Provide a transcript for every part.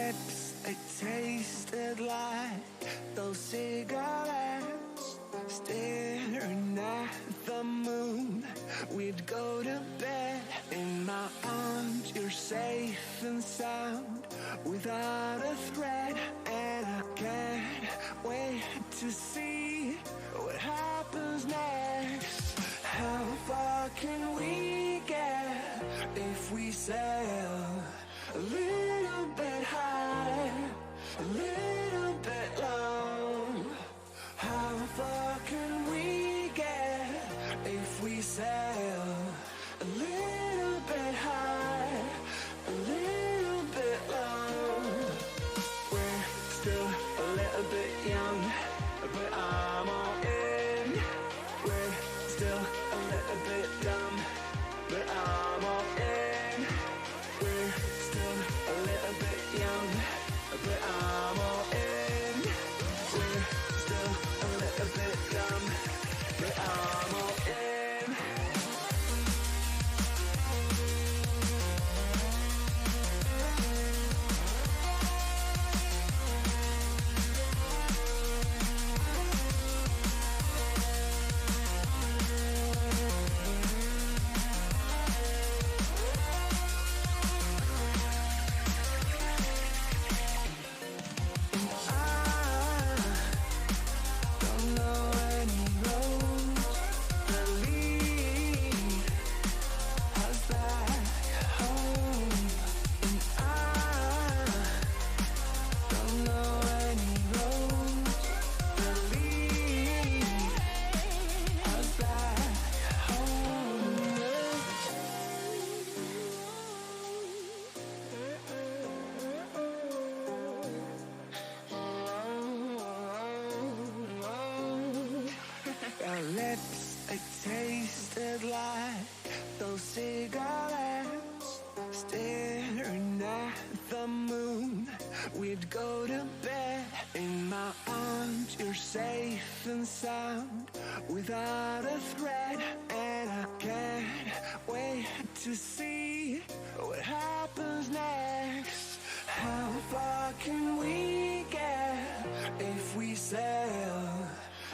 lips, they tasted like those cigarettes. Staring at the moon, we'd go to bed. In my arms, you're safe and sound, without a threat. And I can't wait to see what happens next. How far can we get if we sail a little bit high, a little bit low? How far can we get if we sail a little bit high, a little bit low? We're still a little bit young, but I'm all in. We're still a little bit dumb, but I'm all in. We're still a little bit young, but I'm all in. We're still a little bit dumb, but I'm all in. Our lips, they tasted like those cigarettes. Staring at the moon, we'd go to bed. In my arms, you're safe and sound, without a threat. And I can't wait to see what happens next. How far can we get if we sail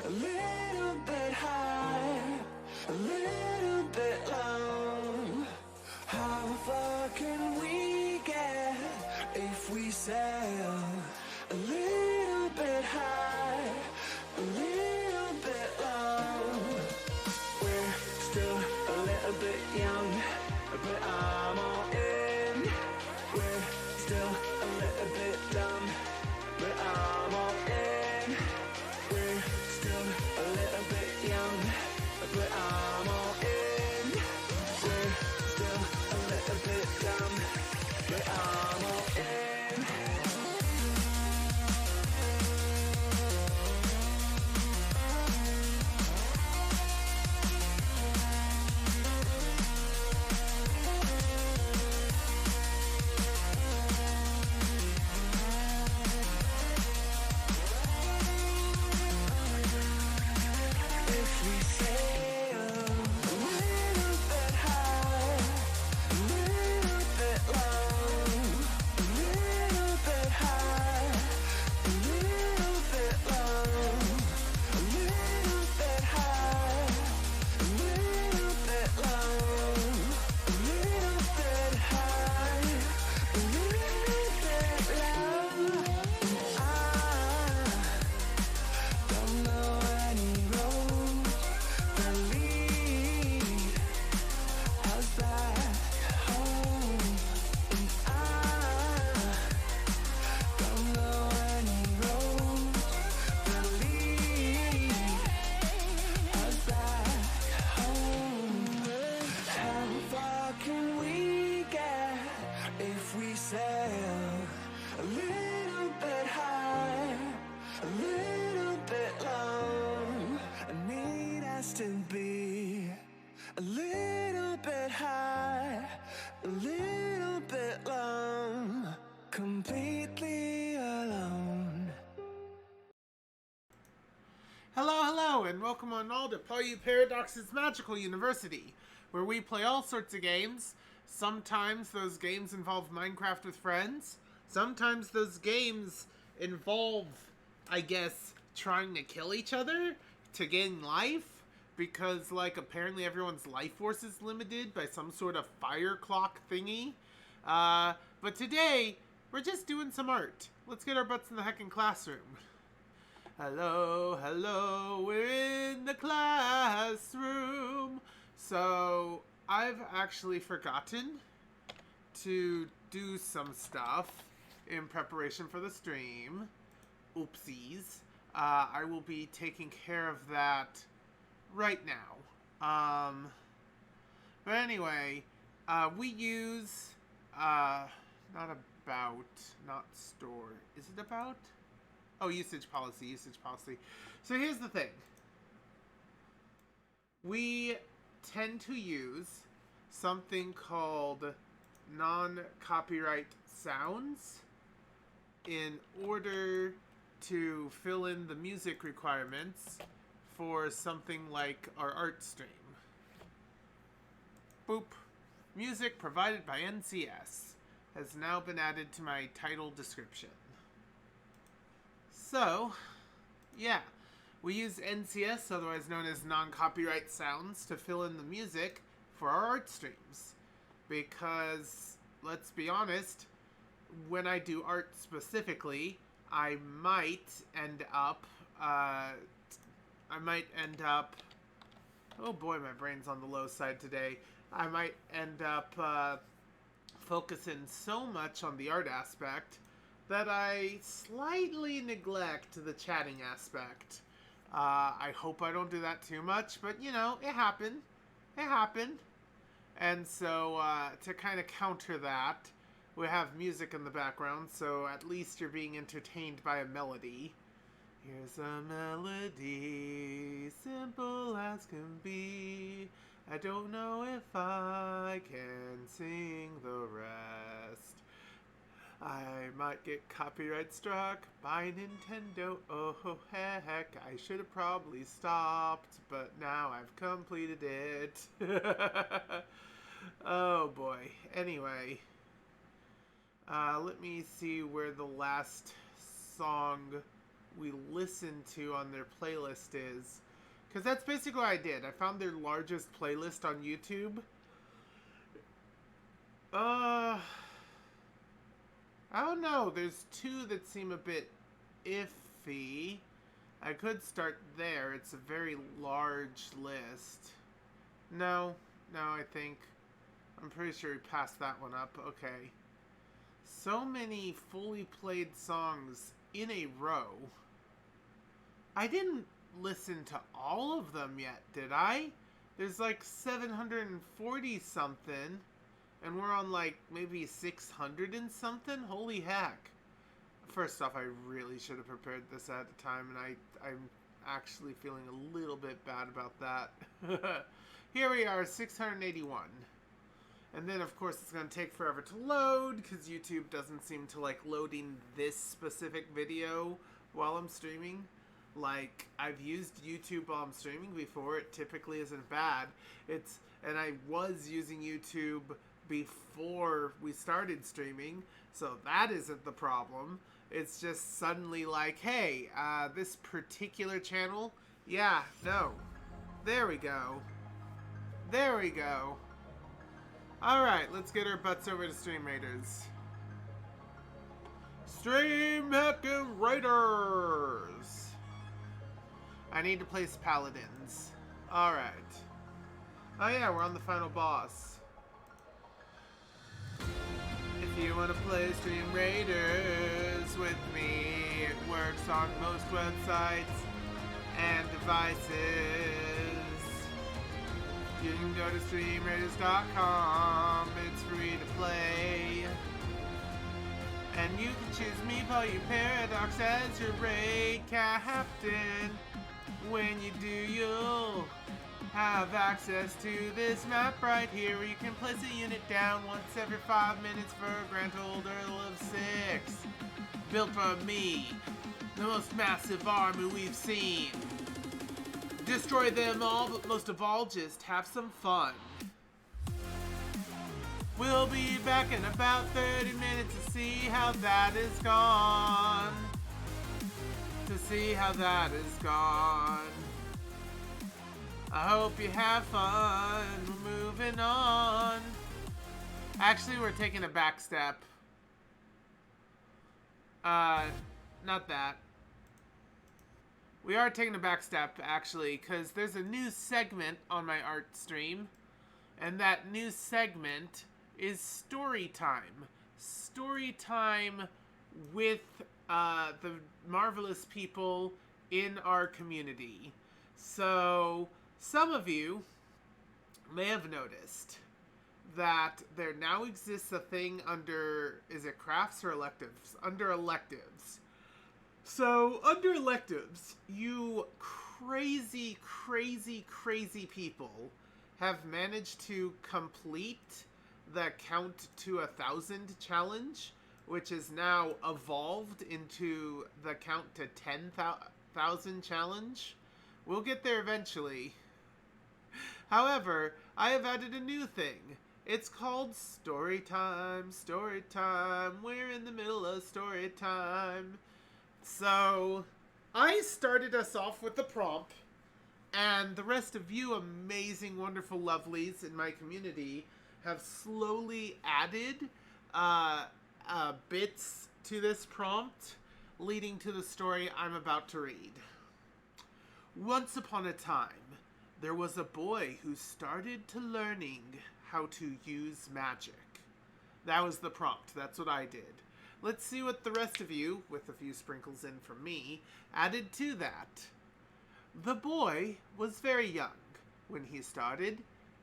a little bit high, a little bit low? How far can we get if we sail a little bit high, a little bit low? We're still a little bit young, but I'm all in. We're still a little bit dumb, but I'm all in. We're still a little bit young, but I'm all in. We're still a little bit dumb, but I'm all in. To be a little bit high, a little bit low, completely alone. Hello, and welcome on all to Play Paradox's Magical University, where we play all sorts of games. Sometimes those games involve Minecraft with friends. Sometimes those games involve, I guess, trying to kill each other to gain life, because, like, apparently everyone's life force is limited by some sort of fire clock thingy. But today, we're just doing some art. Let's get our butts in the heckin' classroom. Hello, hello, we're in the classroom. So, I've actually forgotten to do some stuff in preparation for the stream. Oopsies. I will be taking care of that right now. But anyway, we use, not about, not store. Is it about? Oh, usage policy. So here's the thing. We tend to use something called non-copyright sounds in order to fill in the music requirements for something like our art stream. Boop. Music provided by NCS has now been added to my title description. So, yeah, we use NCS, otherwise known as non-copyright sounds, to fill in the music for our art streams. Because, let's be honest, when I do art specifically, I might end up, oh boy, my brain's on the low side today. I might end up focusing so much on the art aspect that I slightly neglect the chatting aspect. I hope I don't do that too much, but you know, it happened. And so, to kind of counter that, we have music in the background, so at least you're being entertained by a melody. Here's a melody, simple as can be. I don't know if I can sing the rest. I might get copyright struck by Nintendo. Oh heck, I should have probably stopped, but now I've completed it. Oh boy. Anyway, let me see where the last song we listened to on their playlist is. Because that's basically what I did. I found their largest playlist on YouTube. I don't know. There's two that seem a bit iffy. I could start there. It's a very large list. No, I think. I'm pretty sure we passed that one up. Okay. So many fully played songs in a row. I didn't listen to all of them yet, did I? There's like 740 something, and we're on like maybe 600 and something? Holy heck. First off, I really should have prepared this at the time, and I'm actually feeling a little bit bad about that. Here we are, 681. And then, of course, it's going to take forever to load, because YouTube doesn't seem to like loading this specific video while I'm streaming. Like, I've used YouTube while I'm streaming before. It typically isn't bad. And I was using YouTube before we started streaming, so that isn't the problem. It's just suddenly like, hey, this particular channel, yeah, no. There we go. Alright, let's get our butts over to Stream Raiders. Stream Heckin' Raiders! I need to place Paladins. Alright. Oh yeah, we're on the final boss. If you want to play Stream Raiders with me, it works on most websites and devices. You can go to streamraiders.com, it's free to play. And you can choose me, Volume Paradox, as your raid captain. When you do, you'll have access to this map right here, where you can place a unit down once every 5 minutes for a grand total of 6. Built by me, the most massive army we've seen. Destroy them all, but most of all, just have some fun. We'll be back in about 30 minutes to see how that is gone. To see how that is gone. I hope you have fun. We're moving on. Actually, we're taking a back step. Not that. We are taking a back step, actually, because there's a new segment on my art stream. And that new segment is story time. Story time with the marvelous people in our community. So, some of you may have noticed that there now exists a thing under, is it crafts or electives? Under electives. So, under electives, you crazy people have managed to complete the Count to 1,000 challenge, which is now evolved into the Count to 10,000 challenge. We'll get there eventually. However, I have added a new thing. It's called Story Time, Story Time. We're in the middle of story time. So, I started us off with the prompt, and the rest of you amazing, wonderful lovelies in my community have slowly added bits to this prompt, leading to the story I'm about to read. Once upon a time, there was a boy who started to learning how to use magic. That was the prompt. That's what I did. Let's see what the rest of you, with a few sprinkles in from me, added to that. The boy was very young when he started,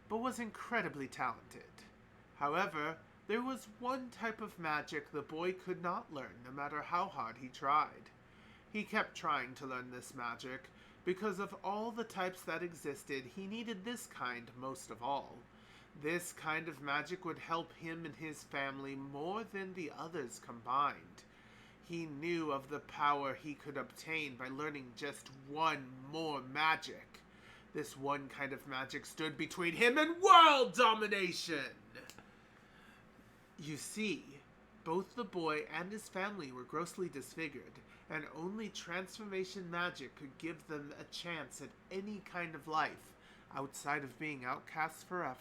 but was incredibly talented. However, there was one type of magic the boy could not learn no matter how hard he tried. He kept trying to learn this magic because of all the types that existed. He needed this kind most of all. This kind of magic would help him and his family more than the others combined. He knew of the power he could obtain by learning just one more magic. This one kind of magic stood between him and world domination. You see, both the boy and his family were grossly disfigured, and only transformation magic could give them a chance at any kind of life outside of being outcasts forever.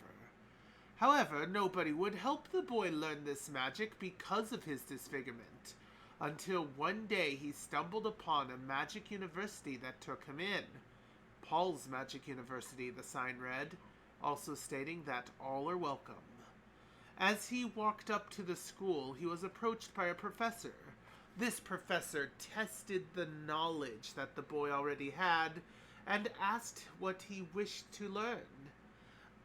However, nobody would help the boy learn this magic because of his disfigurement, until one day he stumbled upon a magic university that took him in. Paul's Magic University, the sign read, also stating that all are welcome. As he walked up to the school, he was approached by a professor. This professor tested the knowledge that the boy already had and asked what he wished to learn.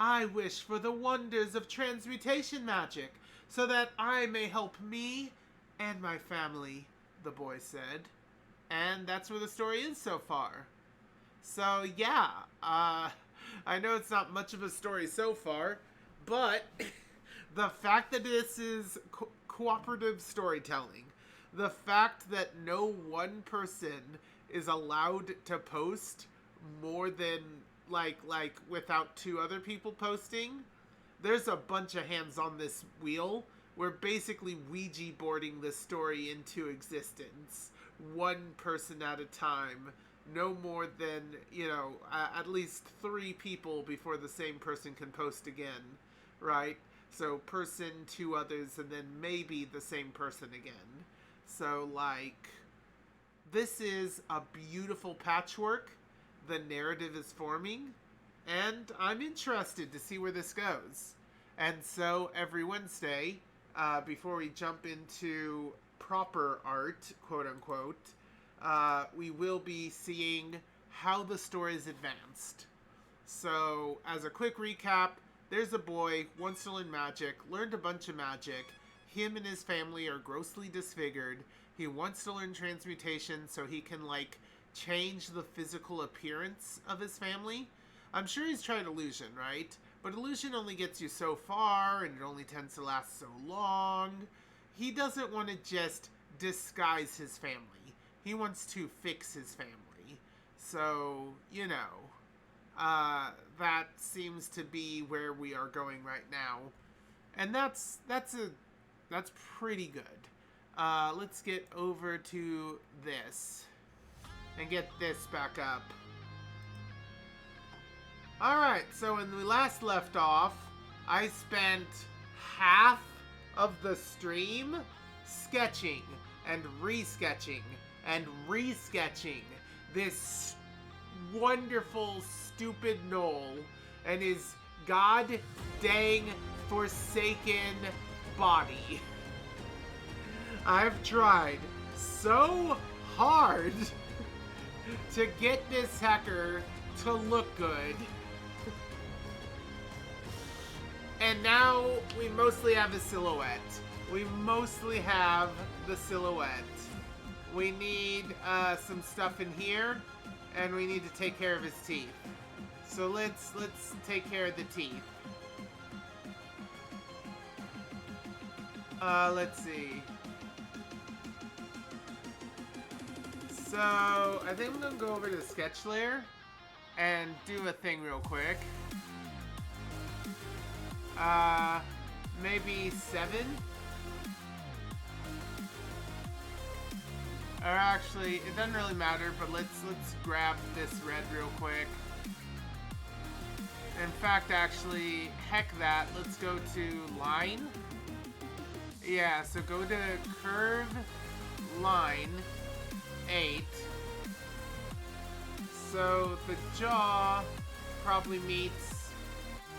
I wish for the wonders of transmutation magic, so that I may help me and my family, the boy said. And that's where the story is so far. So yeah, I know it's not much of a story so far, but the fact that this is cooperative storytelling, the fact that no one person is allowed to post more than like without two other people posting, there's a bunch of hands on this wheel. We're basically Ouija boarding this story into existence, one person at a time, no more than, at least 3 people before the same person can post again, right? So person, 2 others, and then maybe the same person again. So this is a beautiful patchwork. The narrative is forming, and I'm interested to see where this goes. And so every Wednesday, before we jump into proper art, quote unquote, we will be seeing how the story is advanced. So as a quick recap, there's a boy, wants to learn magic, learned a bunch of magic. Him and his family are grossly disfigured. He wants to learn transmutation so he can change the physical appearance of his family. I'm sure he's tried illusion, right? But illusion only gets you so far, and it only tends to last so long. He doesn't want to just disguise his family. He wants to fix his family. So, that seems to be where we are going right now. And that's pretty good. Let's get over to this and get this back up. Alright, so when we last left off, I spent half of the stream sketching and resketching and resketching this wonderful, stupid Gnoll and his god dang forsaken body. I've tried so hard to get this hacker to look good. And now we mostly have a silhouette. We mostly have the silhouette. We need some stuff in here, and we need to take care of his teeth. So let's take care of the teeth. Let's see. So I think I'm gonna go over to the sketch layer and do a thing real quick. Maybe 7? Or actually, it doesn't really matter, but let's grab this red real quick. In fact, actually, heck that. Let's go to line. Yeah, so go to curve line 8. So the jaw probably meets,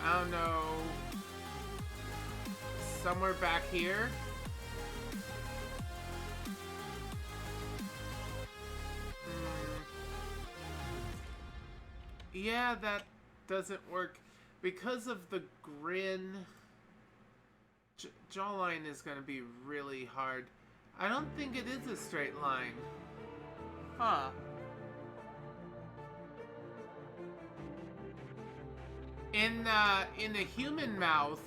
I don't know, somewhere back here. Yeah, that doesn't work. Because of the grin, jawline is going to be really hard. I don't think it is a straight line. Huh. In a human mouth,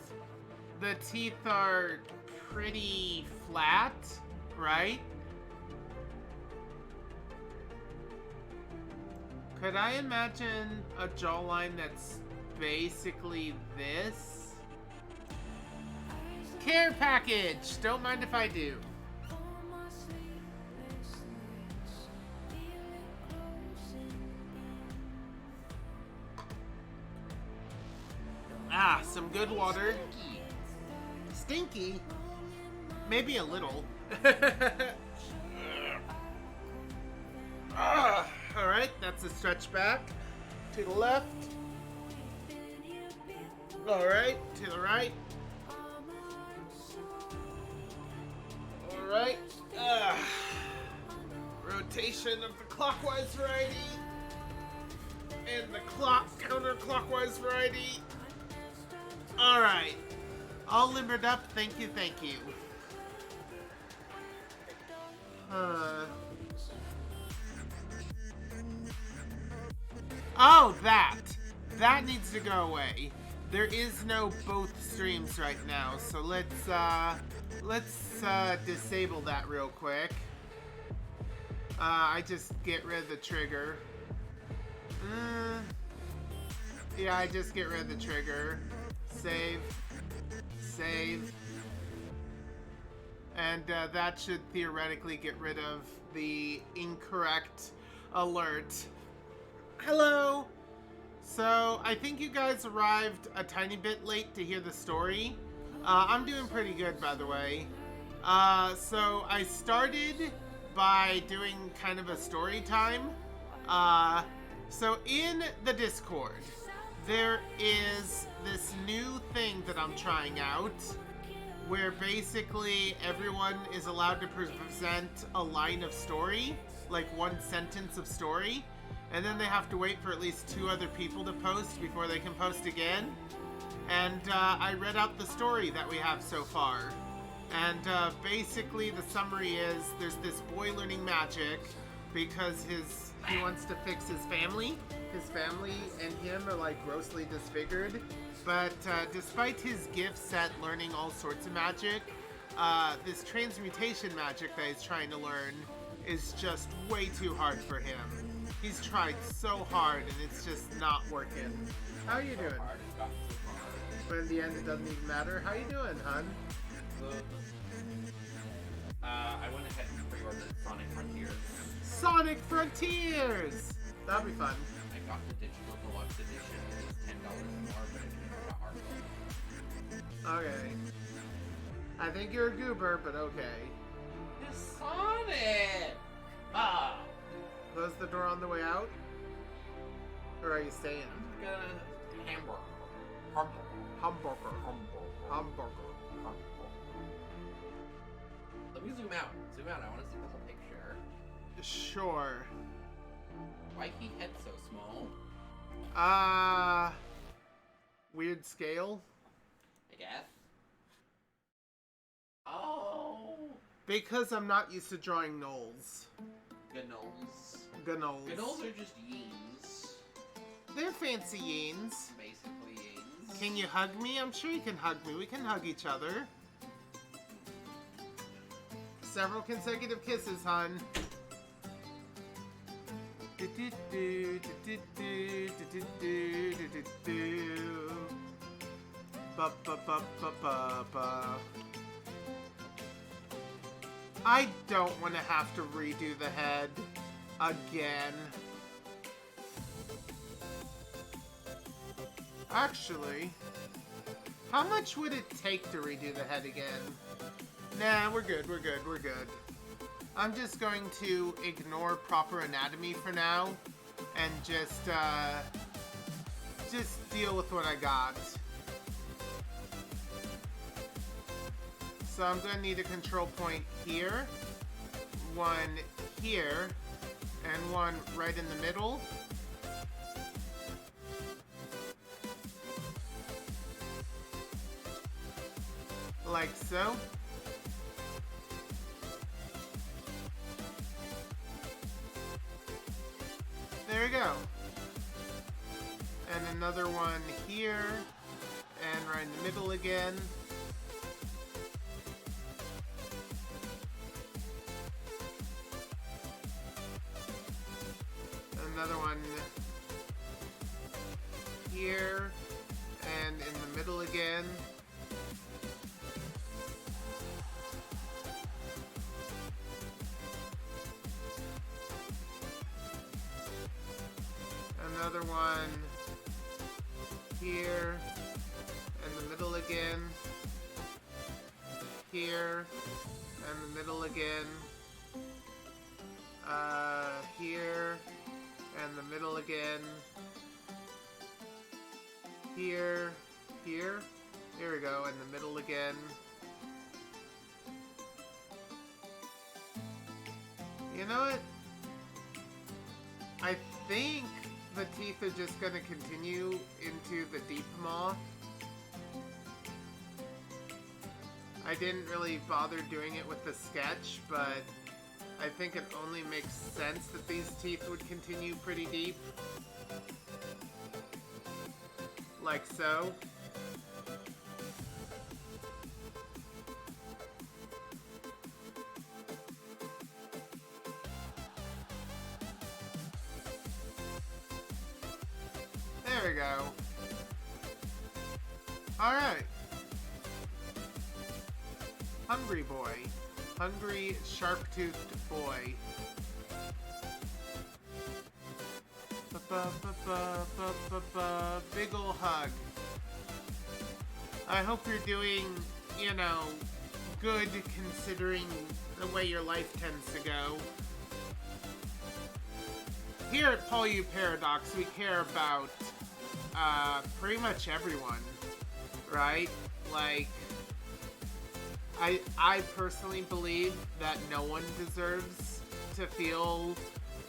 the teeth are pretty flat, right? Could I imagine a jawline that's basically this? Care package! Don't mind if I do. Ah, some good water. Stinky? Maybe a little. Alright, that's a stretch back. To the left. Alright, to the right. Alright. Rotation of the clockwise variety. And the counterclockwise variety. Alright. All limbered up. Thank you, thank you. Oh, that needs to go away. There is no both streams right now, so let's disable that real quick. I just get rid of the trigger. Yeah, I just get rid of the trigger. Save. And that should theoretically get rid of the incorrect alert. Hello! So, I think you guys arrived a tiny bit late to hear the story. I'm doing pretty good, by the way. So, I started by doing kind of a story time. So, in the Discord, there is this new thing that I'm trying out, where basically everyone is allowed to present a line of story, like one sentence of story. And then they have to wait for at least 2 other people to post before they can post again. And I read out the story that we have so far. And basically the summary is there's this boy learning magic because he wants to fix his family. His family and him are like grossly disfigured. But despite his gifts at learning all sorts of magic, this transmutation magic that he's trying to learn is just way too hard for him. He's tried so hard and it's just not working. How are you doing? But in the end, it doesn't even matter. How you doing, hun? Good. I went ahead and pre-ordered Sonic Frontiers. Sonic Frontiers! That'll be fun. I got the digital deluxe edition. It was $10 more, but it came with a hard copy. Okay. I think you're a goober, but okay. It's Sonic! Ah! Close the door on the way out? Or are you staying? I'm gonna hamburger. Hamburger. Hamburger. Hamburger. Hamburger. Let me zoom out. Zoom out. I want to see the whole picture. Sure. Why he head so small? Weird scale? I guess. Oh. Because I'm not used to drawing gnolls. Gnolls. Gnolls. Gnolls are just yeens. They're fancy yeens. Basically yeens. Can you hug me? I'm sure you can hug me. We can hug each other. Several consecutive kisses, hun. I don't want to have to redo the head again. Actually, how much would it take to redo the head again? Nah, we're good, we're good, we're good. I'm just going to ignore proper anatomy for now and just deal with what I got. So I'm going to need a control point here, one here, and one right in the middle. Like so. There we go. And another one here, and right in the middle again. Another one here, and in the middle again. Another one here, and the middle again. Here, and the middle again. Here, and the middle again. Here, here. Here we go, and the middle again. You know what? I think the teeth are just going to continue into the deep maw. I didn't really bother doing it with the sketch, but I think it only makes sense that these teeth would continue pretty deep. Like so. There we go. Alright. Hungry boy. Hungry, sharp-toothed boy. Big ol' hug. I hope you're doing, you know, good considering the way your life tends to go. Here at Paul U Paradox, we care about pretty much everyone, right? Like, I personally believe that no one deserves to feel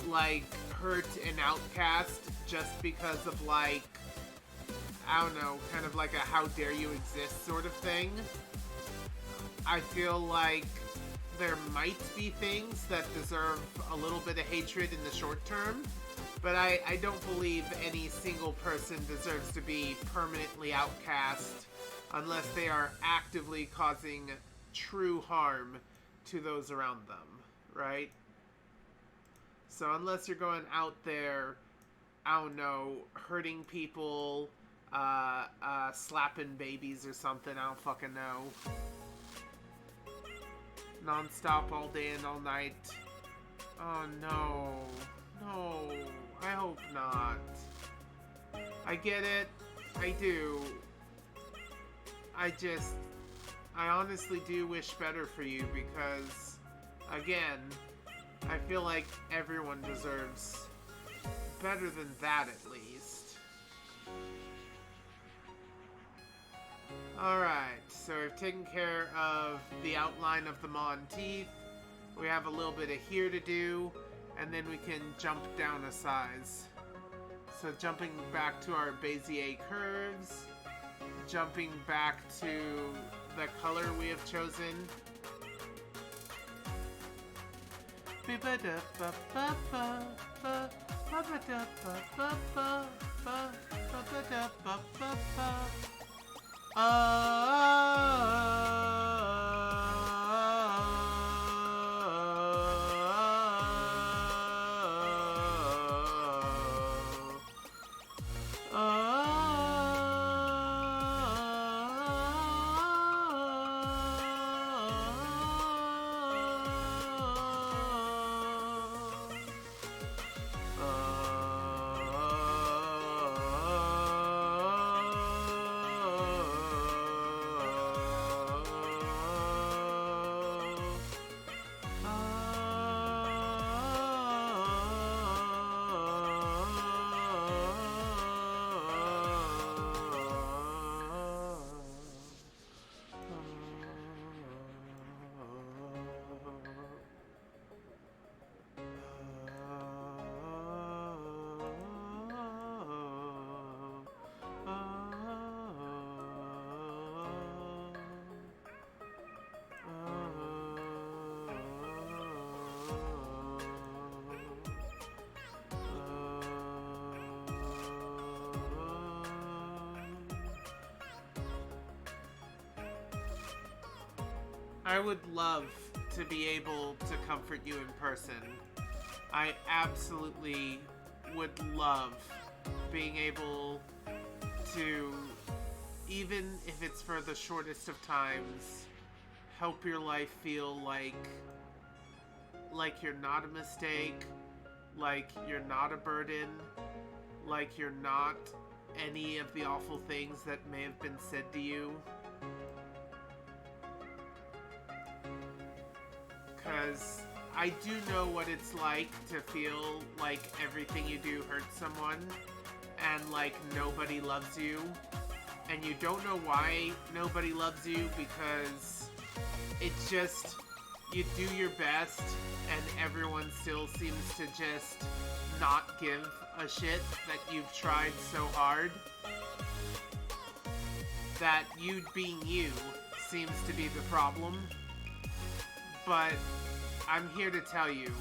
like hurt and outcast just because of, like, I don't know, kind of like a how dare you exist sort of thing. I feel like there might be things that deserve a little bit of hatred in the short term, but I don't believe any single person deserves to be permanently outcast unless they are actively causing true harm to those around them, right? So unless you're going out there, I don't know, hurting people, slapping babies or something. I don't fucking know. Non-stop all day and all night. Oh no. No. I hope not. I get it. I do. I honestly do wish better for you because, again, I feel like everyone deserves better than that at least. Alright, so we've taken care of the outline of the maw and teeth. We have a little bit of here to do, and then we can jump down a size. So jumping back to our Bezier curves, jumping back to the color we have chosen. I would love to be able to comfort you in person. I absolutely would love being able to, even if it's for the shortest of times, help your life feel like you're not a mistake, like you're not a burden, like you're not any of the awful things that may have been said to you. Because I do know what it's like to feel like everything you do hurts someone and like nobody loves you. And you don't know why nobody loves you because it's just you do your best and everyone still seems to just not give a shit that you've tried so hard. That you being you seems to be the problem. But I'm here to tell you,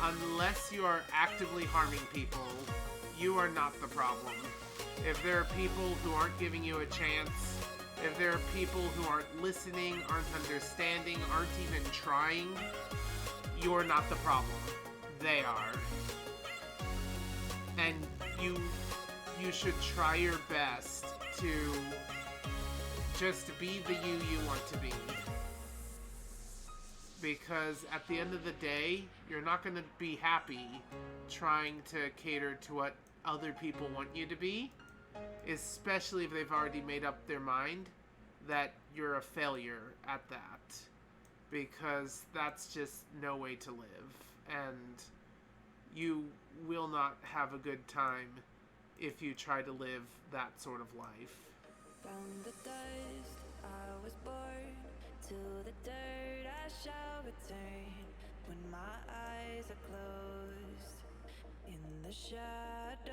unless you are actively harming people, you are not the problem. If there are people who aren't giving you a chance, if there are people who aren't listening, aren't understanding, aren't even trying, you're not the problem. They are. And you should try your best to just be the you want to be. Because at the end of the day, you're not going to be happy trying to cater to what other people want you to be, especially if they've already made up their mind that you're a failure at that. Because that's just no way to live. And you will not have a good time if you try to live that sort of life. From the dust I was born, to the dirt I shall return. When my eyes are closed in the shadows,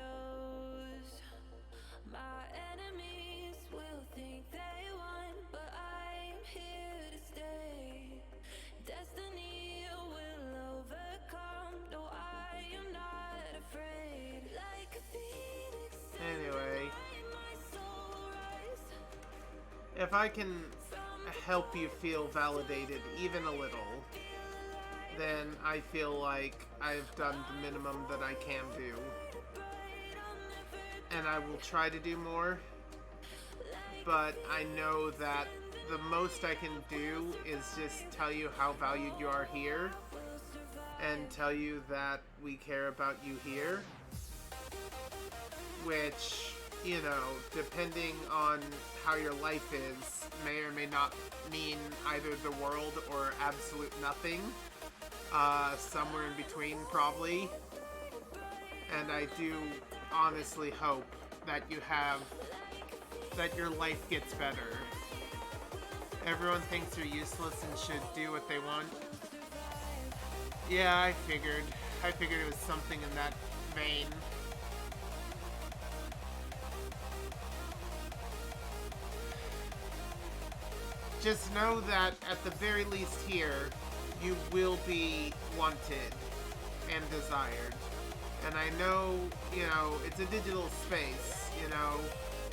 my enemies will think they won, but I am here to stay. Destiny will overcome, no, I am not afraid. Like a phoenix, Anyway, my soul rise. if I can help you feel validated even a little, then I feel like I've done the minimum that I can do. and I will try to do more. But I know that the most I can do is just tell you how valued you are here, and tell you that we care about you here. Which, you know, depending on how your life is, may or may not mean either the world or absolute nothing. Somewhere in between, probably. And I do honestly hope that your life gets better. Everyone thinks you're useless and should do what they want. Yeah, I figured it was something in that vein. Just know that at the very least here, you will be wanted and desired. And I know, you know, it's a digital space, you know.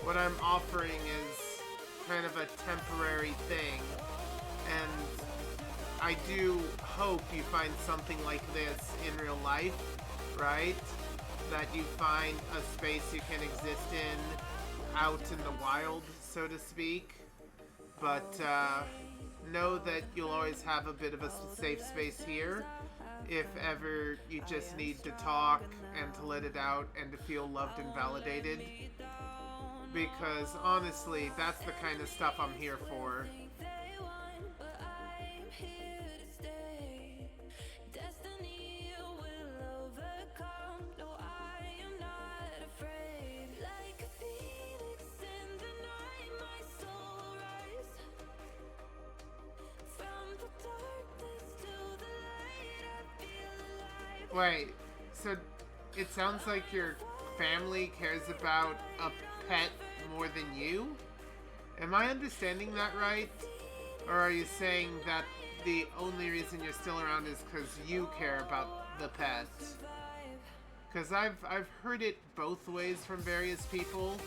What I'm offering is kind of a temporary thing. And I do hope you find something like this in real life, right? That you find a space you can exist in out in the wild, so to speak. But know that you'll always have a bit of a safe space here if ever you just need to talk and to let it out and to feel loved and validated. Because honestly, that's the kind of stuff I'm here for. Wait, so it sounds like your family cares about a pet more than you? Am I understanding that right? Or are you saying that the only reason you're still around is because you care about the pet? Because I've heard it both ways from various people,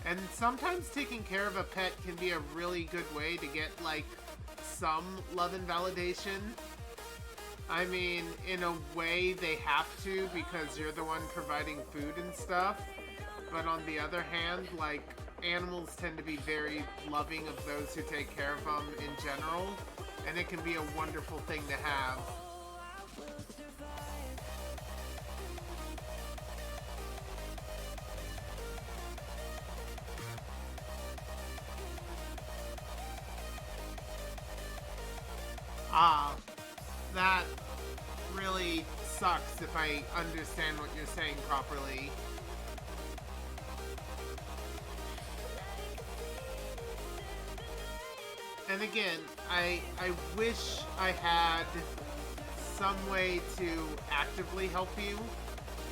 and sometimes taking care of a pet can be a really good way to get, like, some love and validation. I mean, in a way they have to because you're the one providing food and stuff. But on the other hand, like, animals tend to be very loving of those who take care of them in general. And it can be a wonderful thing to have. That really sucks if I understand what you're saying properly. And again, I wish I had some way to actively help you.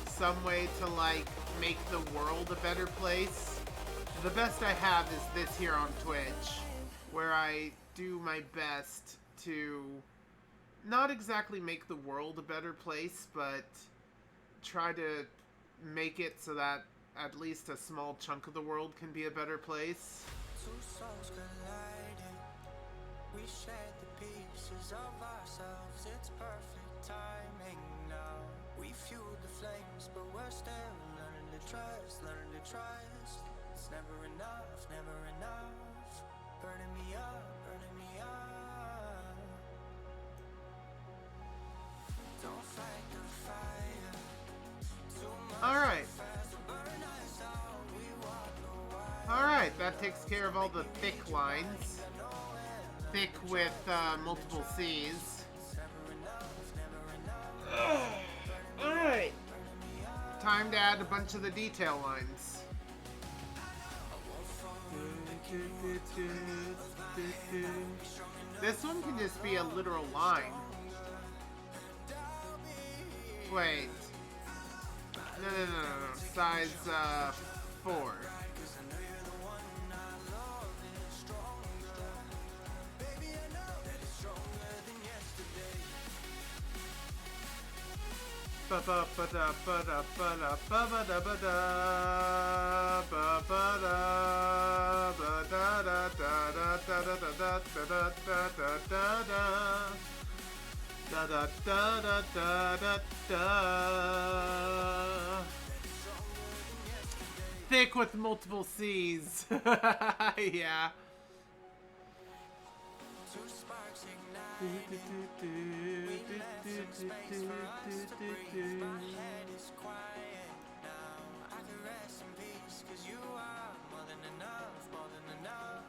Some way to, like, make the world a better place. The best I have is this here on Twitch, where I do my best to not exactly make the world a better place, but try to make it so that at least a small chunk of the world can be a better place. Two souls colliding. We shared the pieces of ourselves. It's perfect timing now. We fueled the flames, but we're still learning to trust, learning to trust. It's never enough, never enough. Burning me up, burning me up. Don't fight the fire. Alright. Alright, that takes care of all the thick lines. Thick with multiple C's. Alright. Time to add a bunch of the detail lines. This one can just be a literal line. Wait. No. Size 4. thick with multiple C's. Yeah. Two sparks ignited. We left some space for us to breathe. My head is quiet now. I can rest in peace, 'cause you are more than enough, more than enough.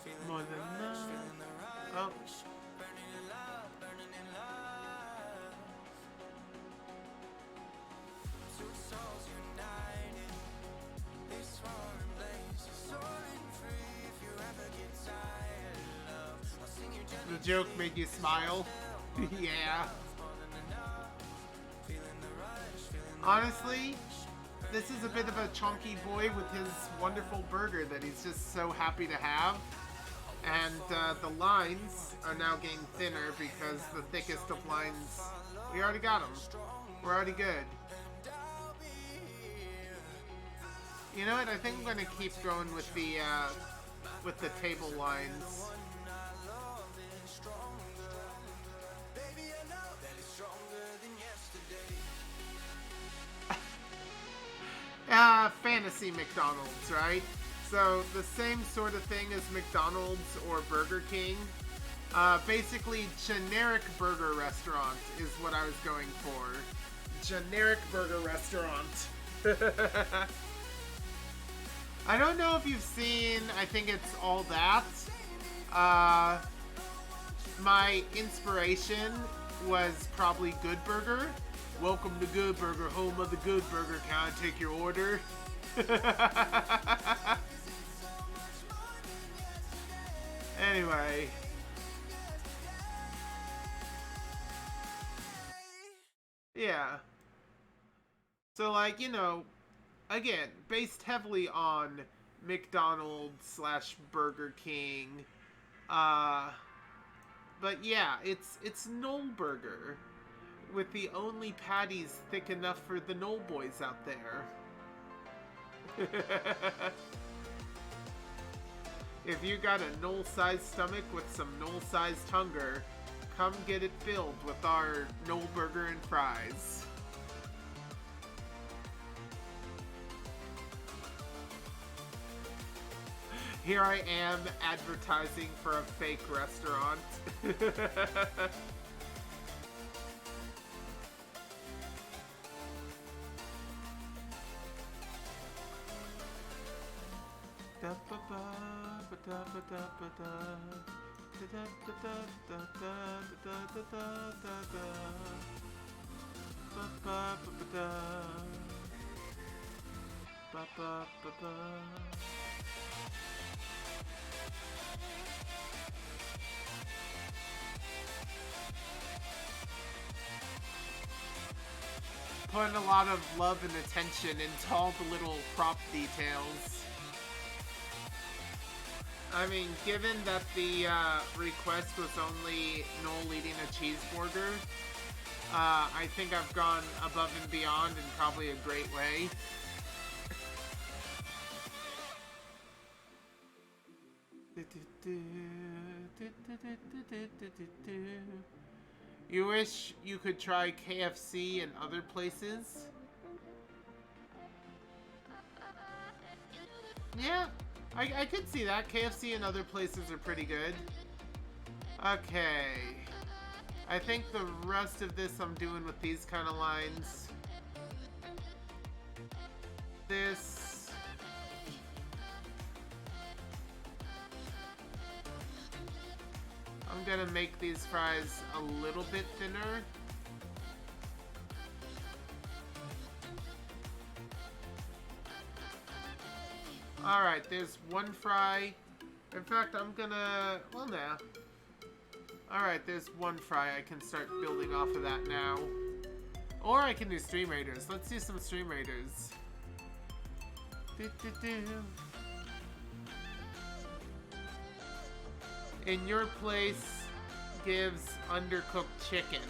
Feeling More the than rush, enough. feeling the rush. Oh. Burning in love, burning in love. Two souls united. This roaring blaze is soaring free. If you ever get tired of love, I'll sing you gently. The joke made you smile. Yeah. Honestly, this is a bit of a chunky boy with his wonderful burger that he's just so happy to have. And the lines are now getting thinner because the thickest of lines, we already got them. We're already good. You know what? I think I'm going to keep going with the table lines. Fantasy McDonald's, right? So the same sort of thing as McDonald's or Burger King. Basically, generic burger restaurant is what I was going for. Generic burger restaurant. I don't know if you've seen, I think it's All That. My inspiration was probably Good Burger. Welcome to Good Burger, home of the Good Burger. Can I take your order? Anyway. Yeah. So, like, you know, again, based heavily on McDonald's / Burger King. But yeah, it's Gnoll Burger. With the only patties thick enough for the Gnoll boys out there. If you got a Gnoll-sized stomach with some Gnoll-sized hunger, come get it filled with our Gnoll Burger and fries. Here I am advertising for a fake restaurant. Putting a lot of love and attention into all the little prop details. I mean, given that the request was only Gnoll eating a cheeseburger, I think I've gone above and beyond in probably a great way. You wish you could try KFC in other places? Yeah, I could see that. KFC and other places are pretty good. Okay. I think the rest of this I'm doing with these kind of lines. This. I'm gonna make these fries a little bit thinner. Alright, there's one fry. In fact, I'm gonna... well, nah. Alright, there's one fry. I can start building off of that now. Or I can do Stream Raiders. Let's do some Stream Raiders. In your place gives undercooked chicken.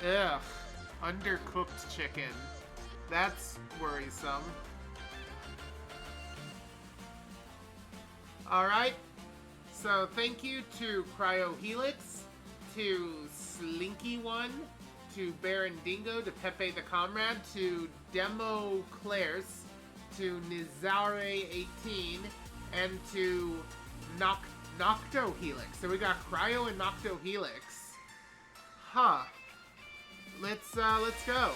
Ugh. Undercooked chicken. That's worrisome. Alright, so thank you to Cryo Helix, to Slinky One, to Baron Dingo, to Pepe the Comrade, to Demo Clairs, to Nizare 18, and to Nocto Helix. So we got Cryo and Nocto Helix. Huh. Let's go.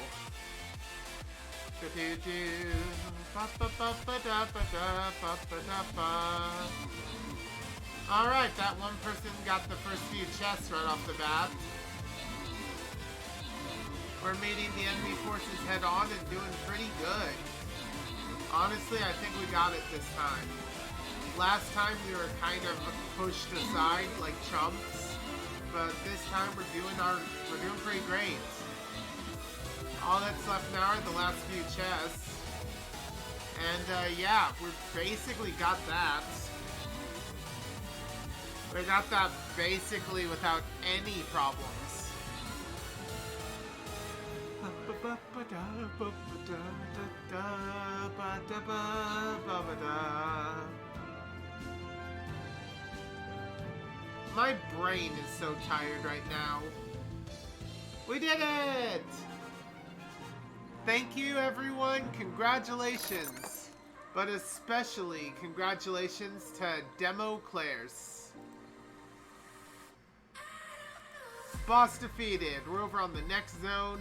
Alright, that one person got the first few chests right off the bat. We're meeting the enemy forces head on and doing pretty good. Honestly, I think we got it this time. Last time we were kind of pushed aside like chumps, but this time we're doing pretty great. All that's left now are the last few chests. And yeah, we basically got that. We got that basically without any problems. My brain is so tired right now. We did it! Thank you, everyone. Congratulations. But especially congratulations to Demo Claire's. Boss defeated. We're over on the next zone.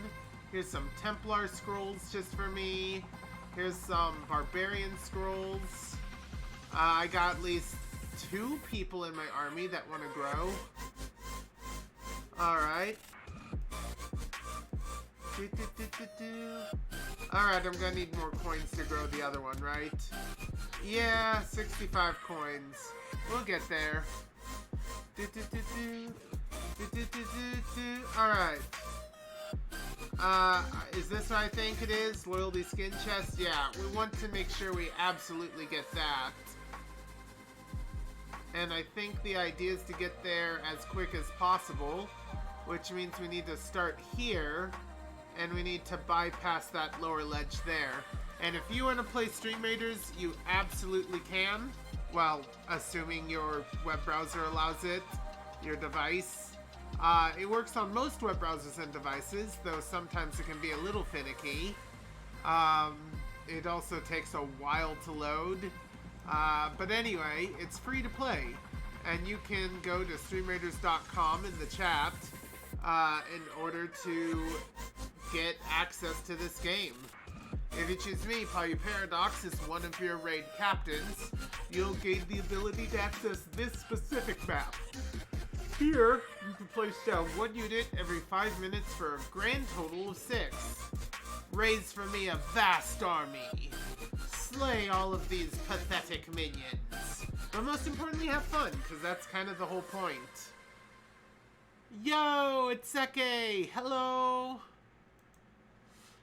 Here's some Templar scrolls just for me. Here's some Barbarian scrolls. I got at least 2 people in my army that want to grow. Alright. Alright, I'm gonna need more coins to grow the other one, right? Yeah, 65 coins. We'll get there. Alright. Is this what I think it is? Loyalty skin chest? Yeah, we want to make sure we absolutely get that. And I think the idea is to get there as quick as possible, which means we need to start here, and we need to bypass that lower ledge there. And if you want to play Stream Raiders, you absolutely can. Well, assuming your web browser allows it, your device. It works on most web browsers and devices, though sometimes it can be a little finicky. It also takes a while to load. But anyway, it's free to play. And you can go to streamraiders.com in the chat in order to get access to this game. If you choose me, Paradox is one of your raid captains. You'll gain the ability to access this specific map. Here, you can place down 1 unit every 5 minutes for a grand total of 6. Raise for me a vast army. Slay all of these pathetic minions. But most importantly, have fun, because that's kind of the whole point. Yo, it's Seke! Hello!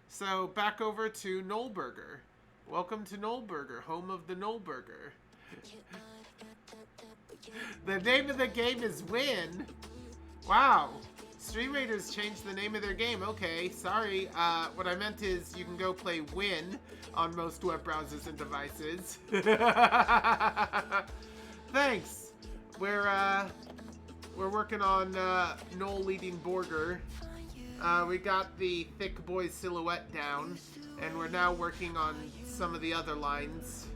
So, back over to Gnoll Burger. Welcome to Gnoll Burger, home of the Gnoll Burger. The name of the game is Win. Wow. Stream Raiders changed the name of their game. Okay, sorry. What I meant is you can go play Win on most web browsers and devices. Thanks. We're working on Gnoll leading Burger. We got the thick boy silhouette down, and we're now working on some of the other lines.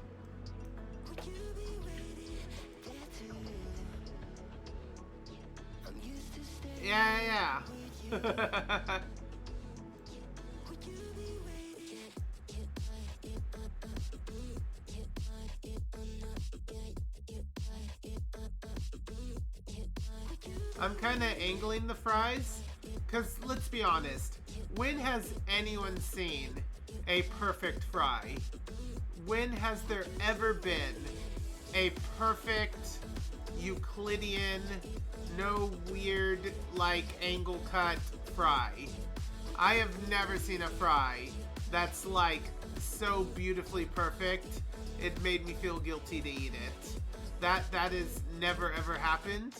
Yeah. I'm kind of angling the fries, because let's be honest, when has anyone seen a perfect fry? When has there ever been a perfect Euclidean, no weird, like, angle cut fry? I have never seen a fry that's, like, so beautifully perfect, it made me feel guilty to eat it. That has never ever happened,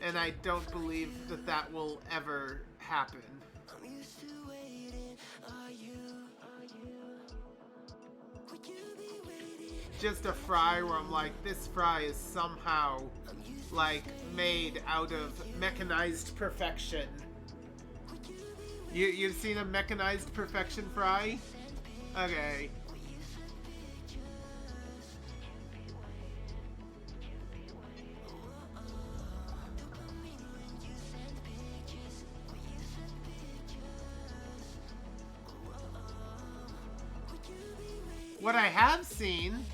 and I don't believe that that will ever happen. Just a fry where I'm like, this fry is somehow, like, made out of mechanized perfection. You've seen a mechanized perfection fry? Okay. What I have seen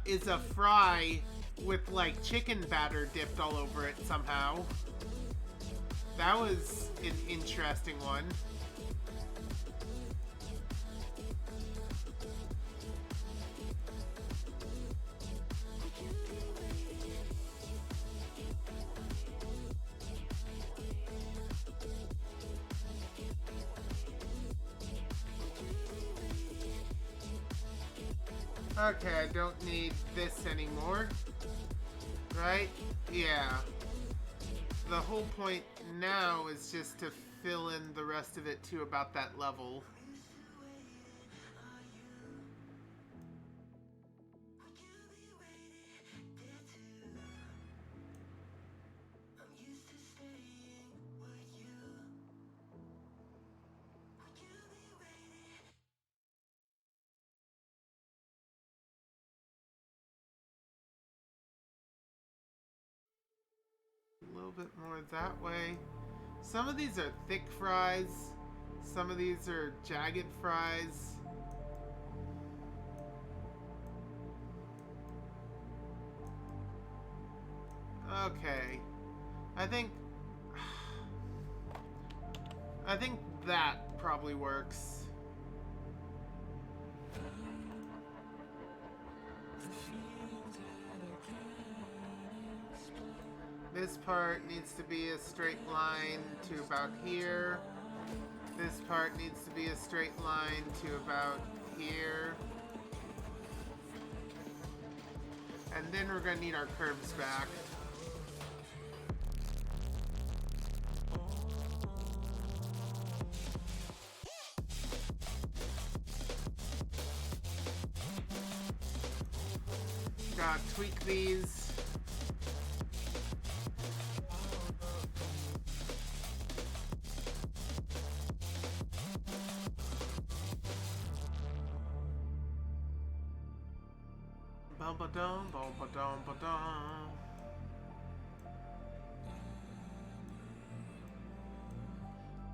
is a fry with like chicken batter dipped all over it somehow. That was an interesting one. Okay, I don't need this anymore. Right? Yeah. The whole point now is just to fill in the rest of it to about that level. A little bit more that way. Some of these are thick fries. Some of these are jagged fries. Okay. I think that probably works. This part needs to be a straight line to about here. This part needs to be a straight line to about here. And then we're gonna need our curves back. Gotta tweak these. Bum-ba-dum, bum-ba-dum, ba-dum.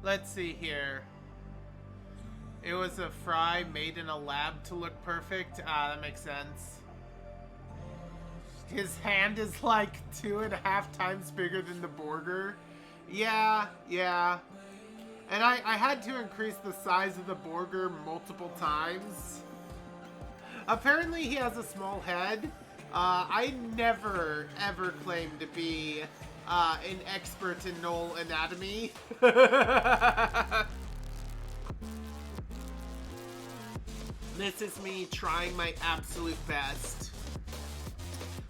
Let's see here. It was a fry made in a lab to look perfect. Ah, that makes sense. His hand is like 2.5 times bigger than the burger. Yeah. And I had to increase the size of the burger multiple times. Apparently he has a small head. I never ever claimed to be an expert in Gnoll anatomy. This is me trying my absolute best.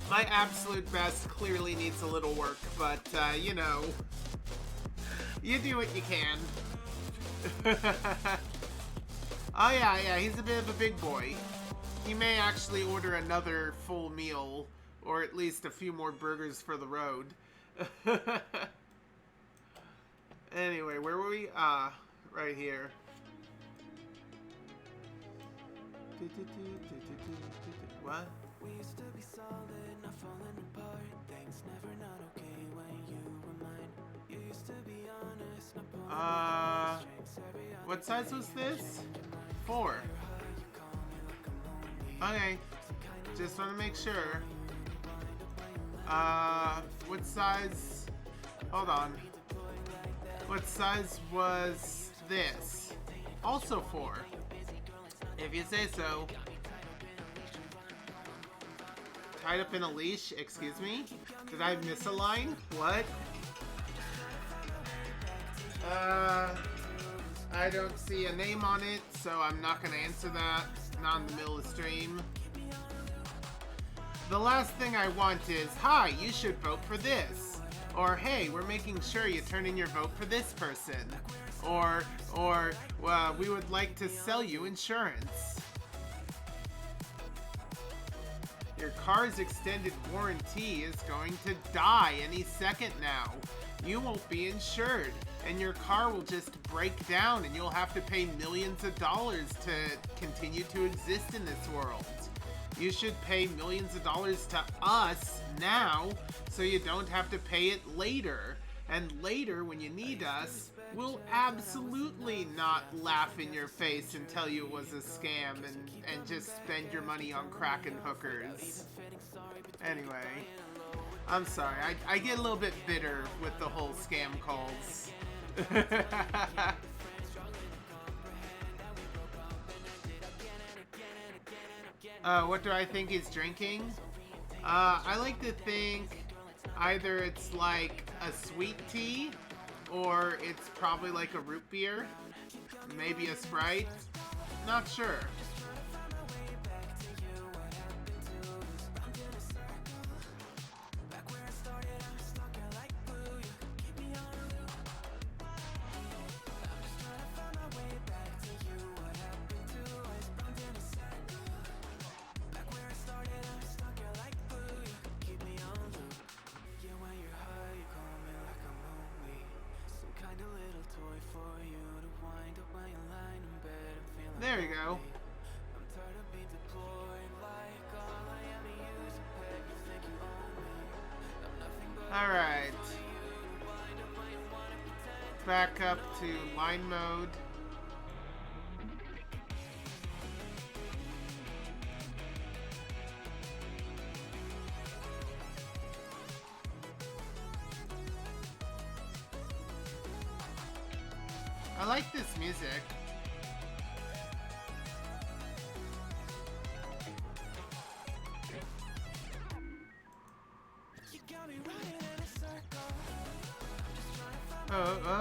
My absolute best clearly needs a little work, but you know, you do what you can. Oh yeah, he's a bit of a big boy. He may actually order another full meal, or at least a few more burgers for the road. Anyway, where were we? Right here. What? We used to be solid, not falling apart. Things never not okay when you were mine. You used to be honest, not pulling What size was this? 4. Okay. Just want to make sure. What size? Hold on. What size was this? Also 4. If you say so. Tied up in a leash? Excuse me? Did I miss a line? What? I don't see a name on it, so I'm not gonna answer that. Not in the middle of the stream. The last thing I want is, hi, you should vote for this. Or, hey, we're making sure you turn in your vote for this person. Or, we would like to sell you insurance. Your car's extended warranty is going to die any second now. You won't be insured, and your car will just break down and you'll have to pay millions of dollars to continue to exist in this world. You should pay millions of dollars to us now so you don't have to pay it later. And later, when you need us, we'll absolutely not laugh in your face and tell you it was a scam and just spend your money on crack and hookers. Anyway, I'm sorry. I get a little bit bitter with the whole scam calls. What do I think he's drinking? I like to think either it's like a sweet tea or it's probably like a root beer. Maybe a Sprite. Not sure. There you go. Alright. Back up to line mode. I like this music. Oh, oh,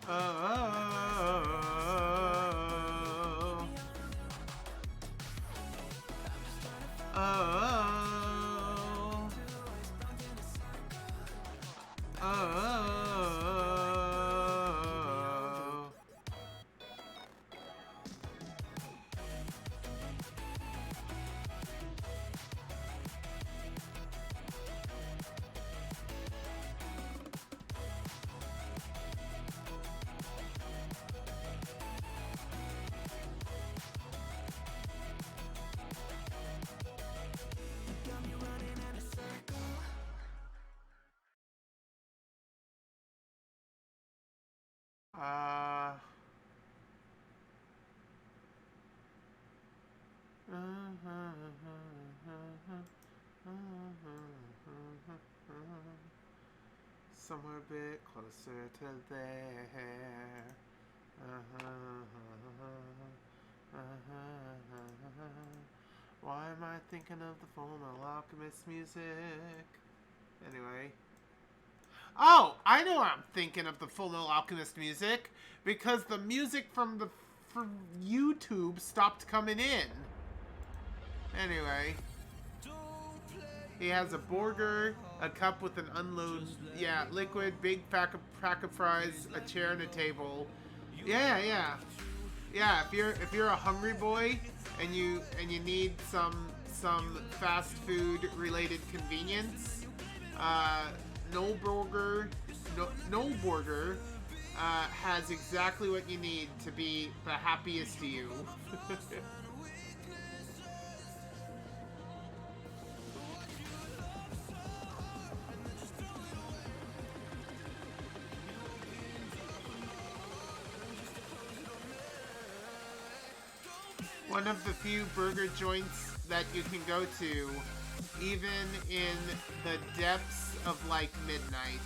oh, oh, oh, oh, oh, oh. Somewhere a bit closer to there. Why am I thinking of the Fullmetal Alchemist music? Anyway. Oh, I know I'm thinking of the Fullmetal Alchemist music because the music from YouTube stopped coming in. Anyway. He has a burger, a cup with an liquid, big pack of fries, a chair and a table. Yeah. If you're a hungry boy and you need some fast food related convenience, Gnoll Burger has exactly what you need to be the happiest to you. One of the few burger joints that you can go to, even in the depths of like midnight.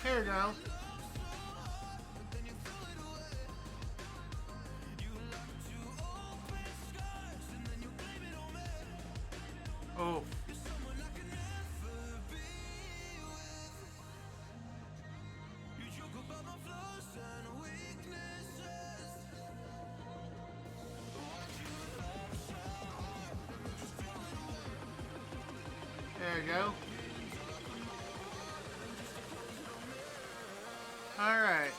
Here we go. Oh. There we go. Alright.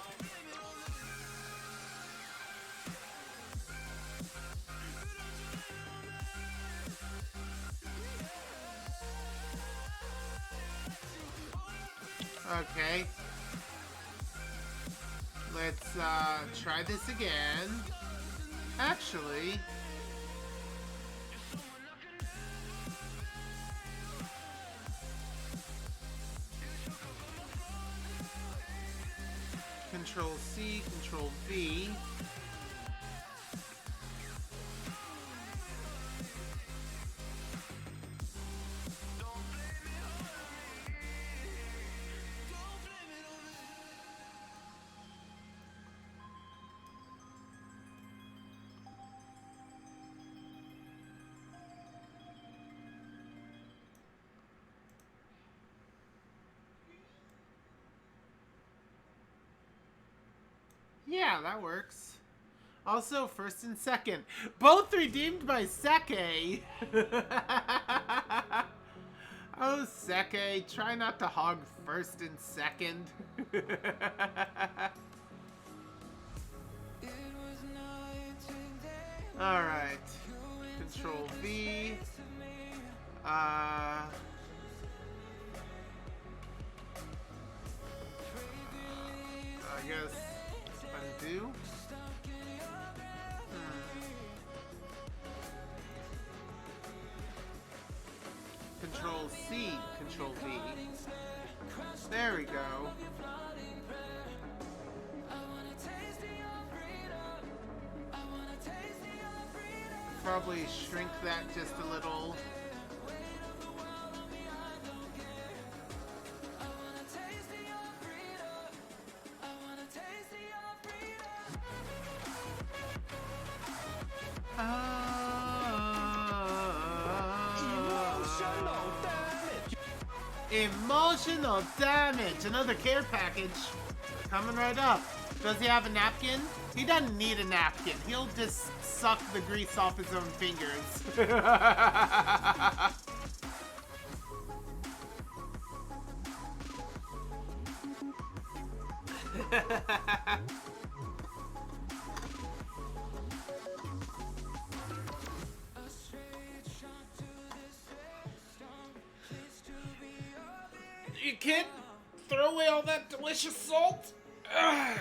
Okay. Let's try this again. Actually, Control C, Control V. Yeah, that works. Also, first and second. Both redeemed by Seke. Oh, Seke, try not to hog first and second. Alright. Control V. I guess undo. Control C, Control V. There we go. Probably shrink that just a little. Emotional damage. Another care package coming right up. Does he have a napkin? He doesn't need a napkin. He'll just suck the grease off his own fingers. You can't throw away all that delicious salt. Ugh.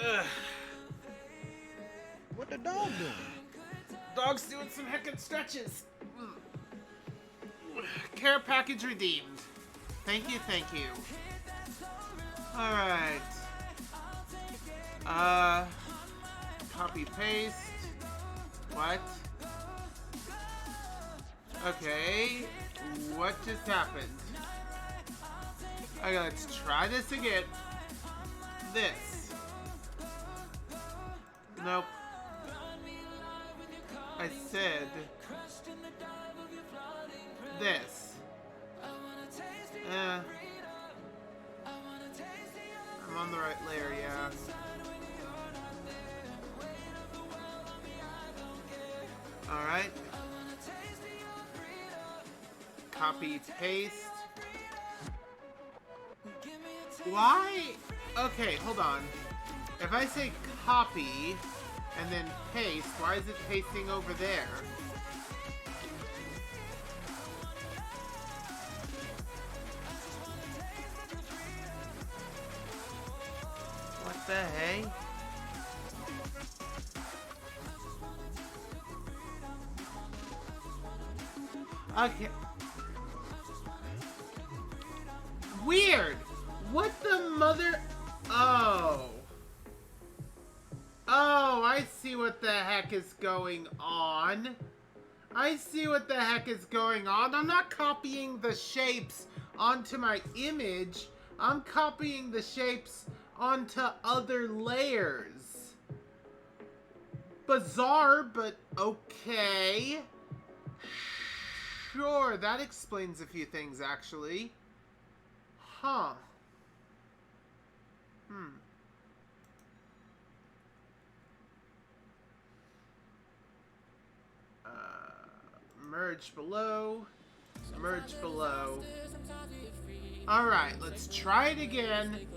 Ugh. What the dog doing? Dog's doing some heckin' stretches. Care package redeemed. Thank you, thank you. Alright. Copy paste. What? Okay. What just happened? Okay, let's try this again. This. Nope. I said this. I'm on the right layer, yeah. Alright. Copy, paste. Why? Okay, hold on. If I say copy and then paste, why is it pasting over there? What the hey? Okay. Weird! What the mother... Oh. Oh, I see what the heck is going on. I see what the heck is going on. I'm not copying the shapes onto my image. I'm copying the shapes onto other layers. Bizarre, but okay. Sure, that explains a few things, actually. Huh. Merge below. Merge below. Alright, let's try it again.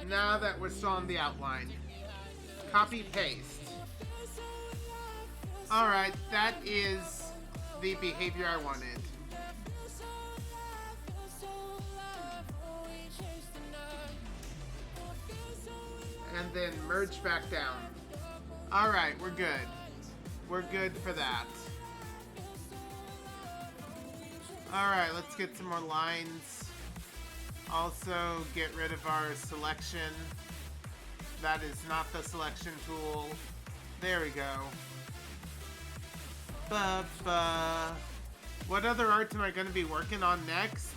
Now that we're still on the outline. Copy, paste. Alright, that is the behavior I wanted. and then merge back down. Alright, we're good. We're good for that. Alright, let's get some more lines. Also, get rid of our selection. That is not the selection tool. There we go. What other art am I going to be working on next?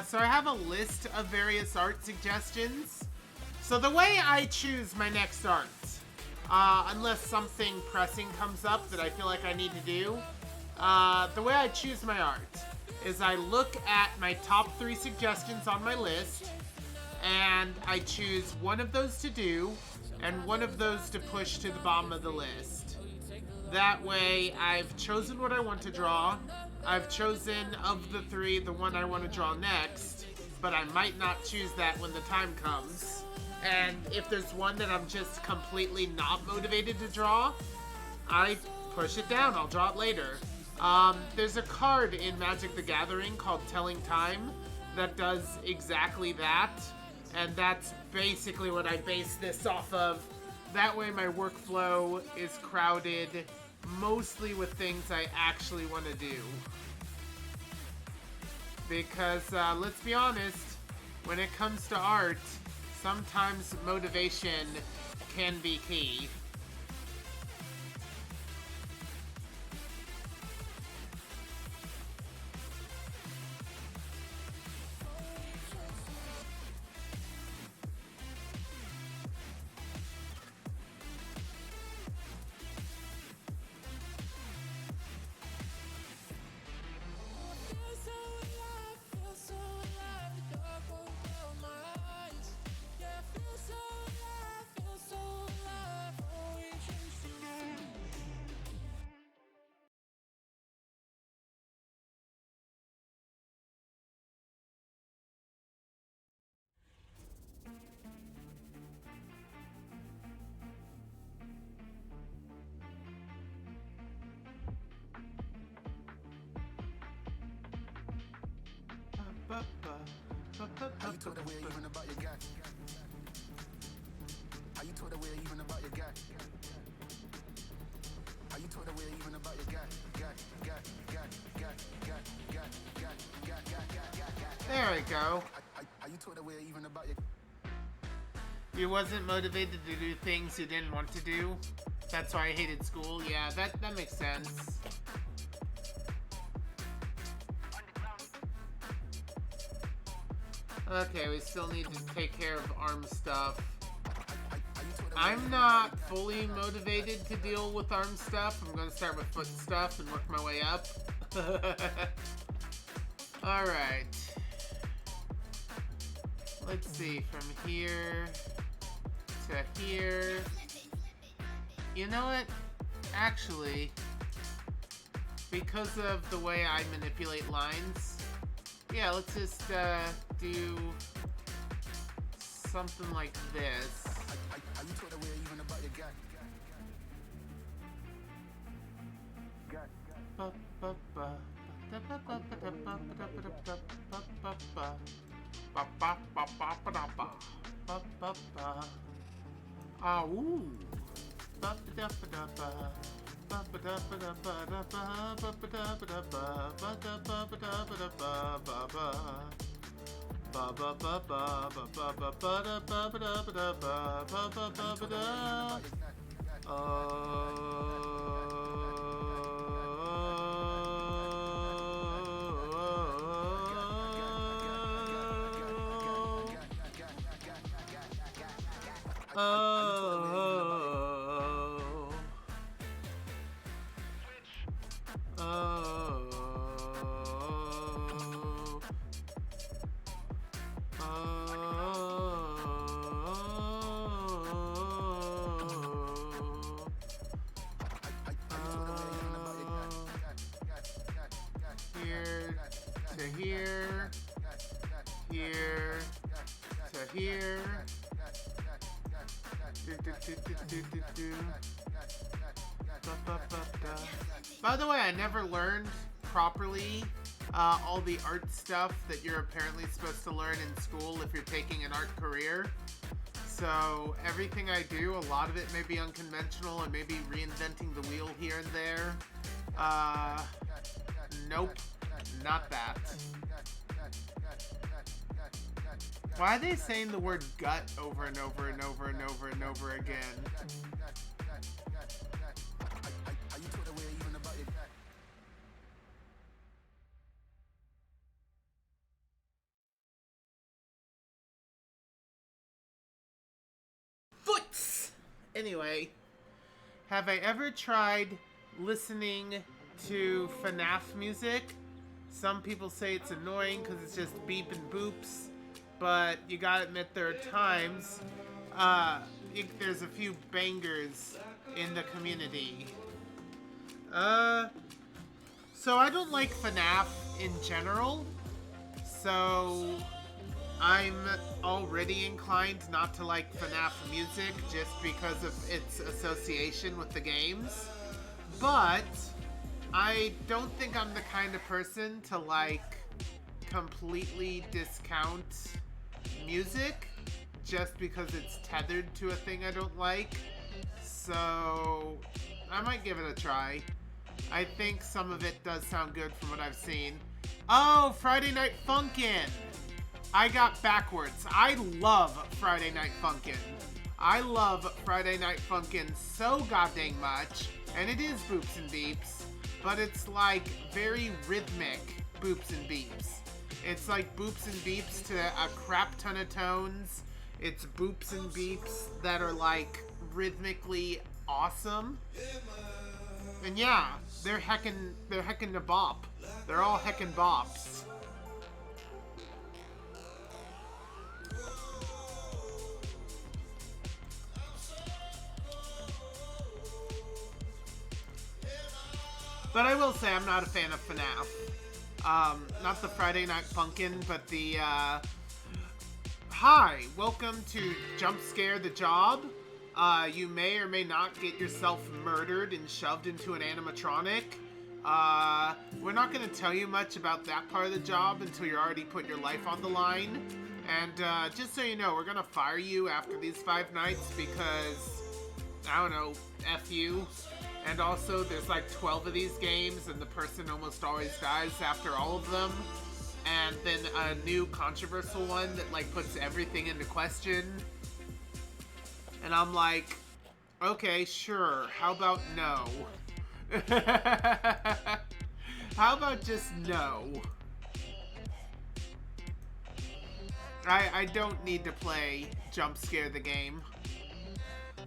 So I have a list of various art suggestions. So the way I choose my next art, unless something pressing comes up that I feel like I need to do, the way I choose my art is I look at my top 3 suggestions on my list, and I choose one of those to do, and one of those to push to the bottom of the list. That way, I've chosen what I want to draw. I've chosen, of the 3, the one I want to draw next, but I might not choose that when the time comes. And if there's one that I'm just completely not motivated to draw, I push it down. I'll draw it later. There's a card in Magic the Gathering called Telling Time that does exactly that, and that's basically what I base this off of. That way my workflow is crowded mostly with things I actually want to do. Because, let's be honest, when it comes to art, sometimes motivation can be key. How you told away even about your guy? How you told away even about your guy? How you told away even about your guy? There we go. How you told away even about your? You wasn't motivated to do things you didn't want to do. That's why I hated school. Yeah, that makes sense. Okay, we still need to take care of arm stuff. I'm not fully motivated to deal with arm stuff. I'm going to start with foot stuff and work my way up. Alright. Let's see, from here to here. You know what? Actually, because of the way I manipulate lines, yeah, let's just do something like this. How you told away even about your guy? Ah, ooh. Here to here, here to here. By the way, I never learned properly all the art stuff that you're apparently supposed to learn in school if you're taking an art career. So everything I do, a lot of it may be unconventional and maybe reinventing the wheel here and there. Nope, not that. Why are they saying the word gut over and over and over and over and over again? Are you told away even about your gut? Foots! Anyway, have I ever tried listening to FNAF music? Some people say it's annoying because it's just beep and boops, but you gotta admit there are times, there's a few bangers in the community. So I don't like FNAF in general, so I'm already inclined not to like FNAF music just because of its association with the games. But I don't think I'm the kind of person to like completely discount music just because it's tethered to a thing I don't like. So I might give it a try. I think some of it does sound good from what I've seen. Oh, Friday Night Funkin'! I got backwards. I love Friday Night Funkin'. I love Friday Night Funkin' so goddamn much. And it is boops and beeps, but it's like very rhythmic boops and beeps. It's like boops and beeps to a crap ton of tones. It's boops and beeps that are like rhythmically awesome. And yeah, they're heckin' a bop. They're all heckin' bops. But I will say I'm not a fan of FNAF. Not the Friday Night Funkin', but the, Hi, welcome to Jump Scare the Job. You may or may not get yourself murdered and shoved into an animatronic. We're not going to tell you much about that part of the job until you're already put your life on the line. And, just so you know, we're going to fire you after these 5 nights because, I don't know, F you. And also, there's like 12 of these games, and the person almost always dies after all of them. And then a new controversial one that like puts everything into question. And I'm like, okay, sure, how about no? How about just no? I don't need to play Jump Scare the game.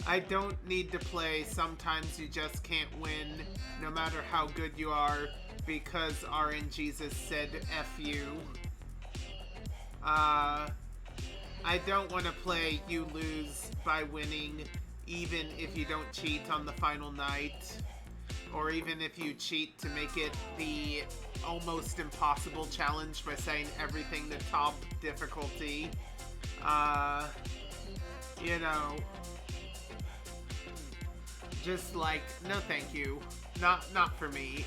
I don't need to play Sometimes You Just Can't Win, no matter how good you are, because RNGesus said F you. I don't want to play You Lose by Winning, even if you don't cheat on the final night, or even if you cheat to make it the almost impossible challenge by saying everything to top difficulty. You know, just like, no thank you. Not for me.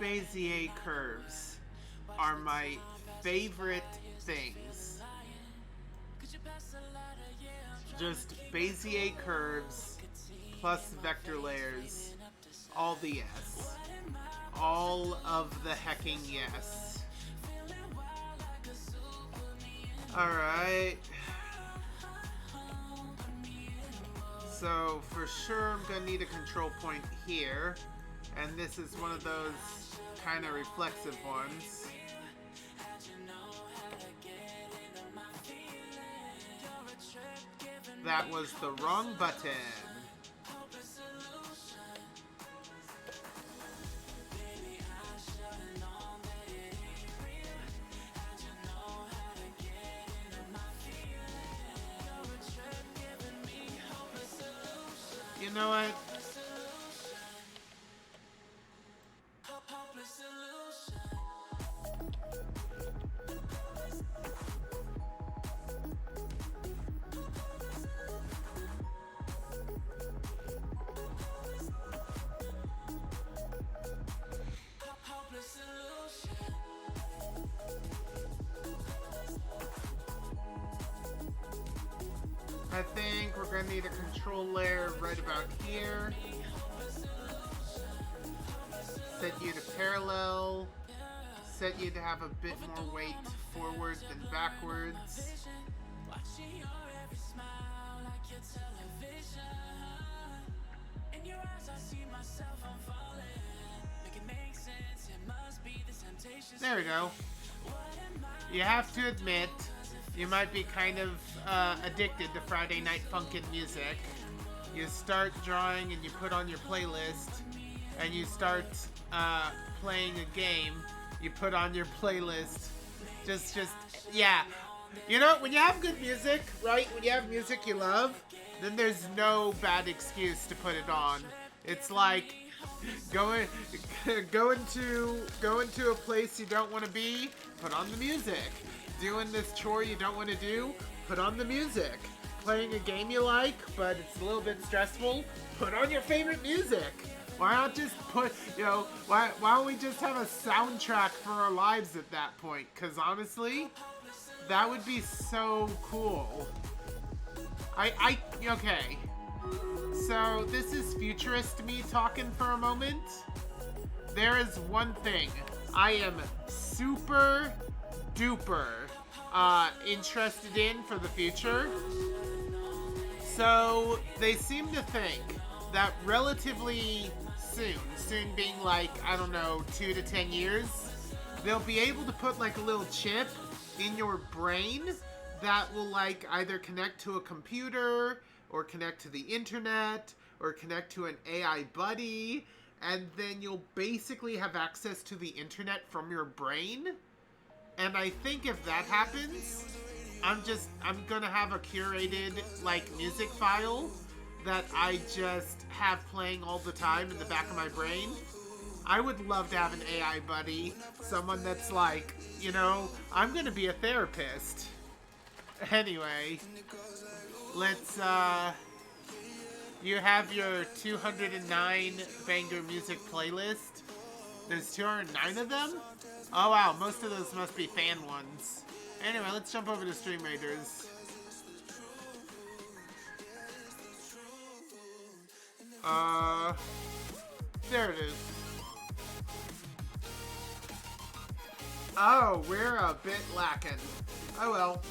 Bezier curves are my favorite things. Just Bezier curves plus vector layers. All the yes. All of the hecking yes. Alright. So for sure I'm gonna need a control point here. And this is one of those kind of reflexive ones. That was the wrong button. You know what? I think we're gonna need a control layer right about here. Set you to parallel. Set you to have a bit more weight forward than backwards. There we go. You have to admit, you might be kind of addicted to Friday Night Funkin' music. You start drawing and you put on your playlist, and you start playing a game. You put on your playlist. Yeah. You know, when you have good music, right? When you have music you love, then there's no bad excuse to put it on. It's like going to a place you don't want to be, put on the music. Doing this chore you don't want to do, put on the music. Playing a game you like, but it's a little bit stressful, put on your favorite music. Why not just put, why don't we just have a soundtrack for our lives at that point? Because honestly, that would be so cool. Okay. So this is futurist me talking for a moment. There is one thing I am super duper interested in for the future. So they seem to think that relatively soon being like, I don't know, 2 to 10 years, they'll be able to put like a little chip in your brain that will like either connect to a computer or connect to the internet or connect to an AI buddy, and then you'll basically have access to the internet from your brain. And I think if that happens, I'm gonna have a curated like music file that I just have playing all the time in the back of my brain. I would love to have an AI buddy, someone that's like, I'm gonna be a therapist. Anyway, let's you have your 209 banger music playlist. There's 209 of them? Oh wow, most of those must be fan ones. Anyway, let's jump over to Stream Raiders. There it is. Oh, we're a bit lacking. Oh well.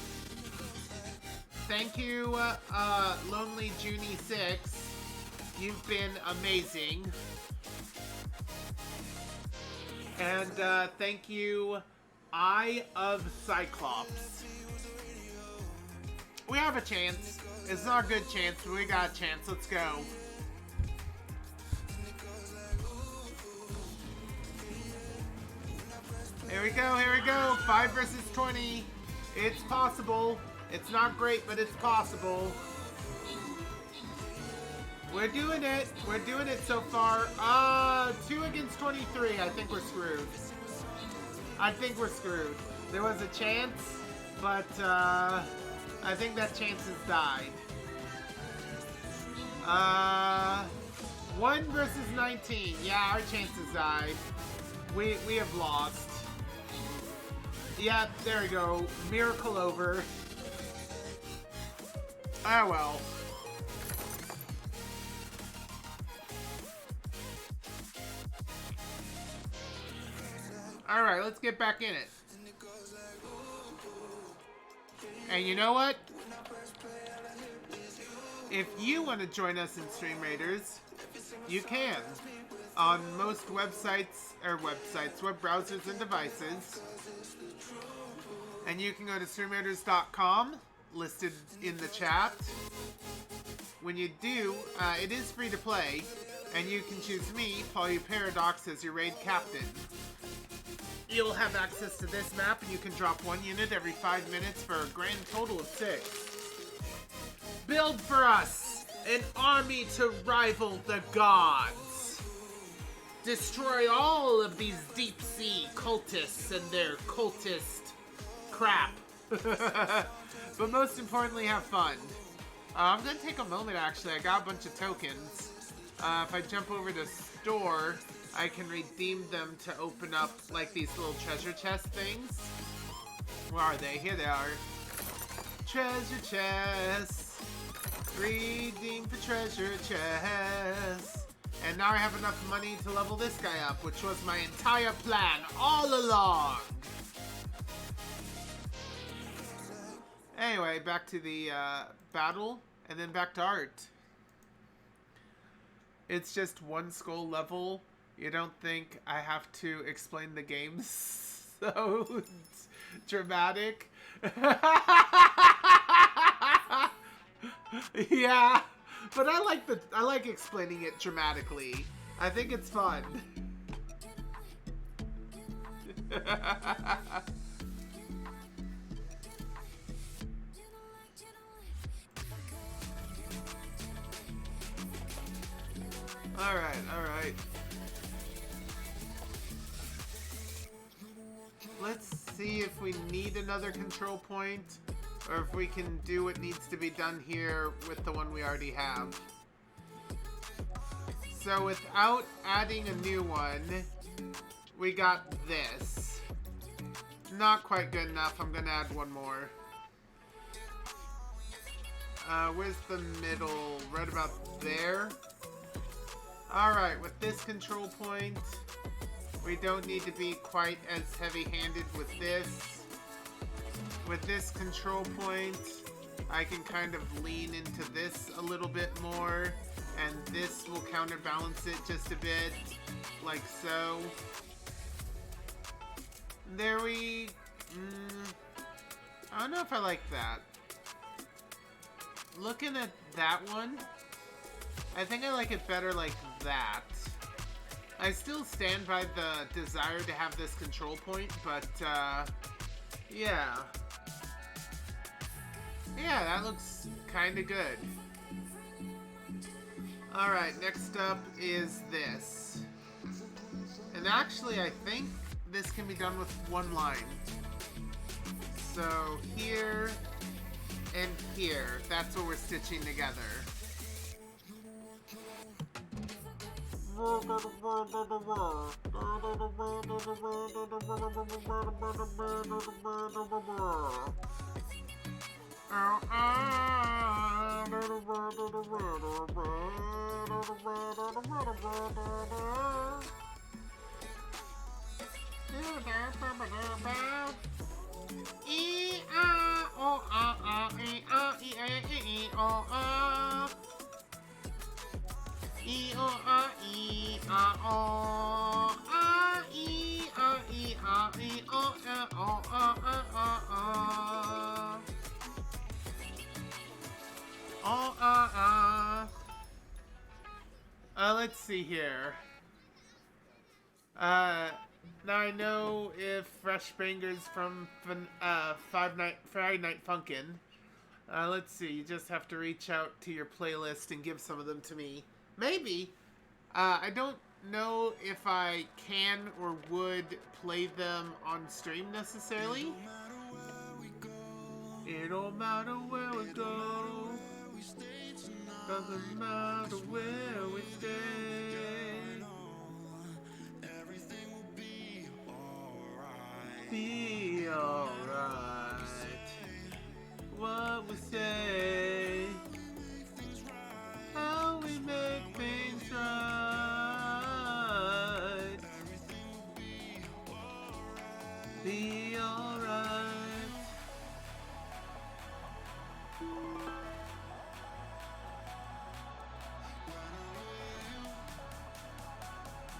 Thank you, Lonely Junie 6. You've been amazing. And thank you, Eye of Cyclops. We have a chance. It's not a good chance, but we got a chance. Let's go. Here we go, here we go. 5 versus 20. It's possible. It's not great, but it's possible. We're doing it. We're doing it so far. 2 against 23. I think we're screwed. I think we're screwed. There was a chance, but I think that chance has died. 1 versus 19. Yeah, our chances died. We have lost. Yeah, there we go. Miracle over. Ah, well. Alright, let's get back in it. And you know what? If you want to join us in Stream Raiders, you can. On most web browsers and devices. And you can go to streamraiders.com, listed in the chat. When you do, it is free to play, and you can choose me, Paulie Paradox, as your raid captain. You'll have access to this map, and you can drop 1 unit every 5 minutes for a grand total of 6. Build for us! An army to rival the gods. Destroy all of these deep sea cultists and their cultist crap. But most importantly, have fun. I'm gonna take a moment actually. I got a bunch of tokens. If I jump over to store, I can redeem them to open up like these little treasure chest things. Where are they? Here they are. Treasure chests. Redeem for treasure chests. And now I have enough money to level this guy up, which was my entire plan all along. Anyway, back to the battle, and then back to art. It's just one skull level. You don't think I have to explain the game so dramatic? Yeah, but I like explaining it dramatically. I think it's fun. Alright. Let's see if we need another control point, or if we can do what needs to be done here with the one we already have. So without adding a new one, we got this. Not quite good enough, I'm gonna add one more. Where's the middle? Right about there? Alright, with this control point, we don't need to be quite as heavy-handed with this. With this control point, I can kind of lean into this a little bit more, and this will counterbalance it just a bit, like so. There we... I don't know if I like that. Looking at that one, I think I like it better like that. I still stand by the desire to have this control point, but, yeah. Yeah, that looks kinda good. Alright, next up is this. And actually, I think this can be done with one line. So, here and here, that's what we're stitching together. Let's see here. Now I know if Fresh Bangers from Friday Night Funkin'. Let's see, you just have to reach out to your playlist and give some of them to me. Maybe. I don't know if I can or would play them on stream necessarily. It don't matter where we go. Doesn't matter where we stay. Everything will be alright. Be alright. What we say. How we make things right. Everything will be alright.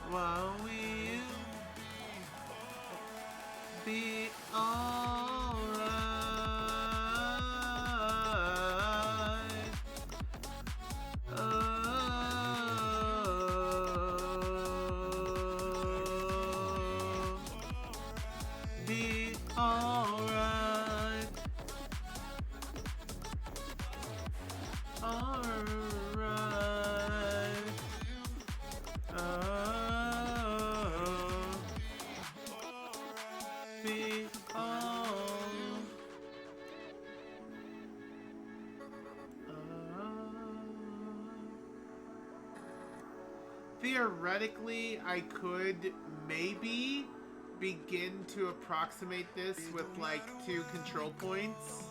While we'll be alright. Be alright. Alright. theoretically, I could maybe begin to approximate this with like 2 control points.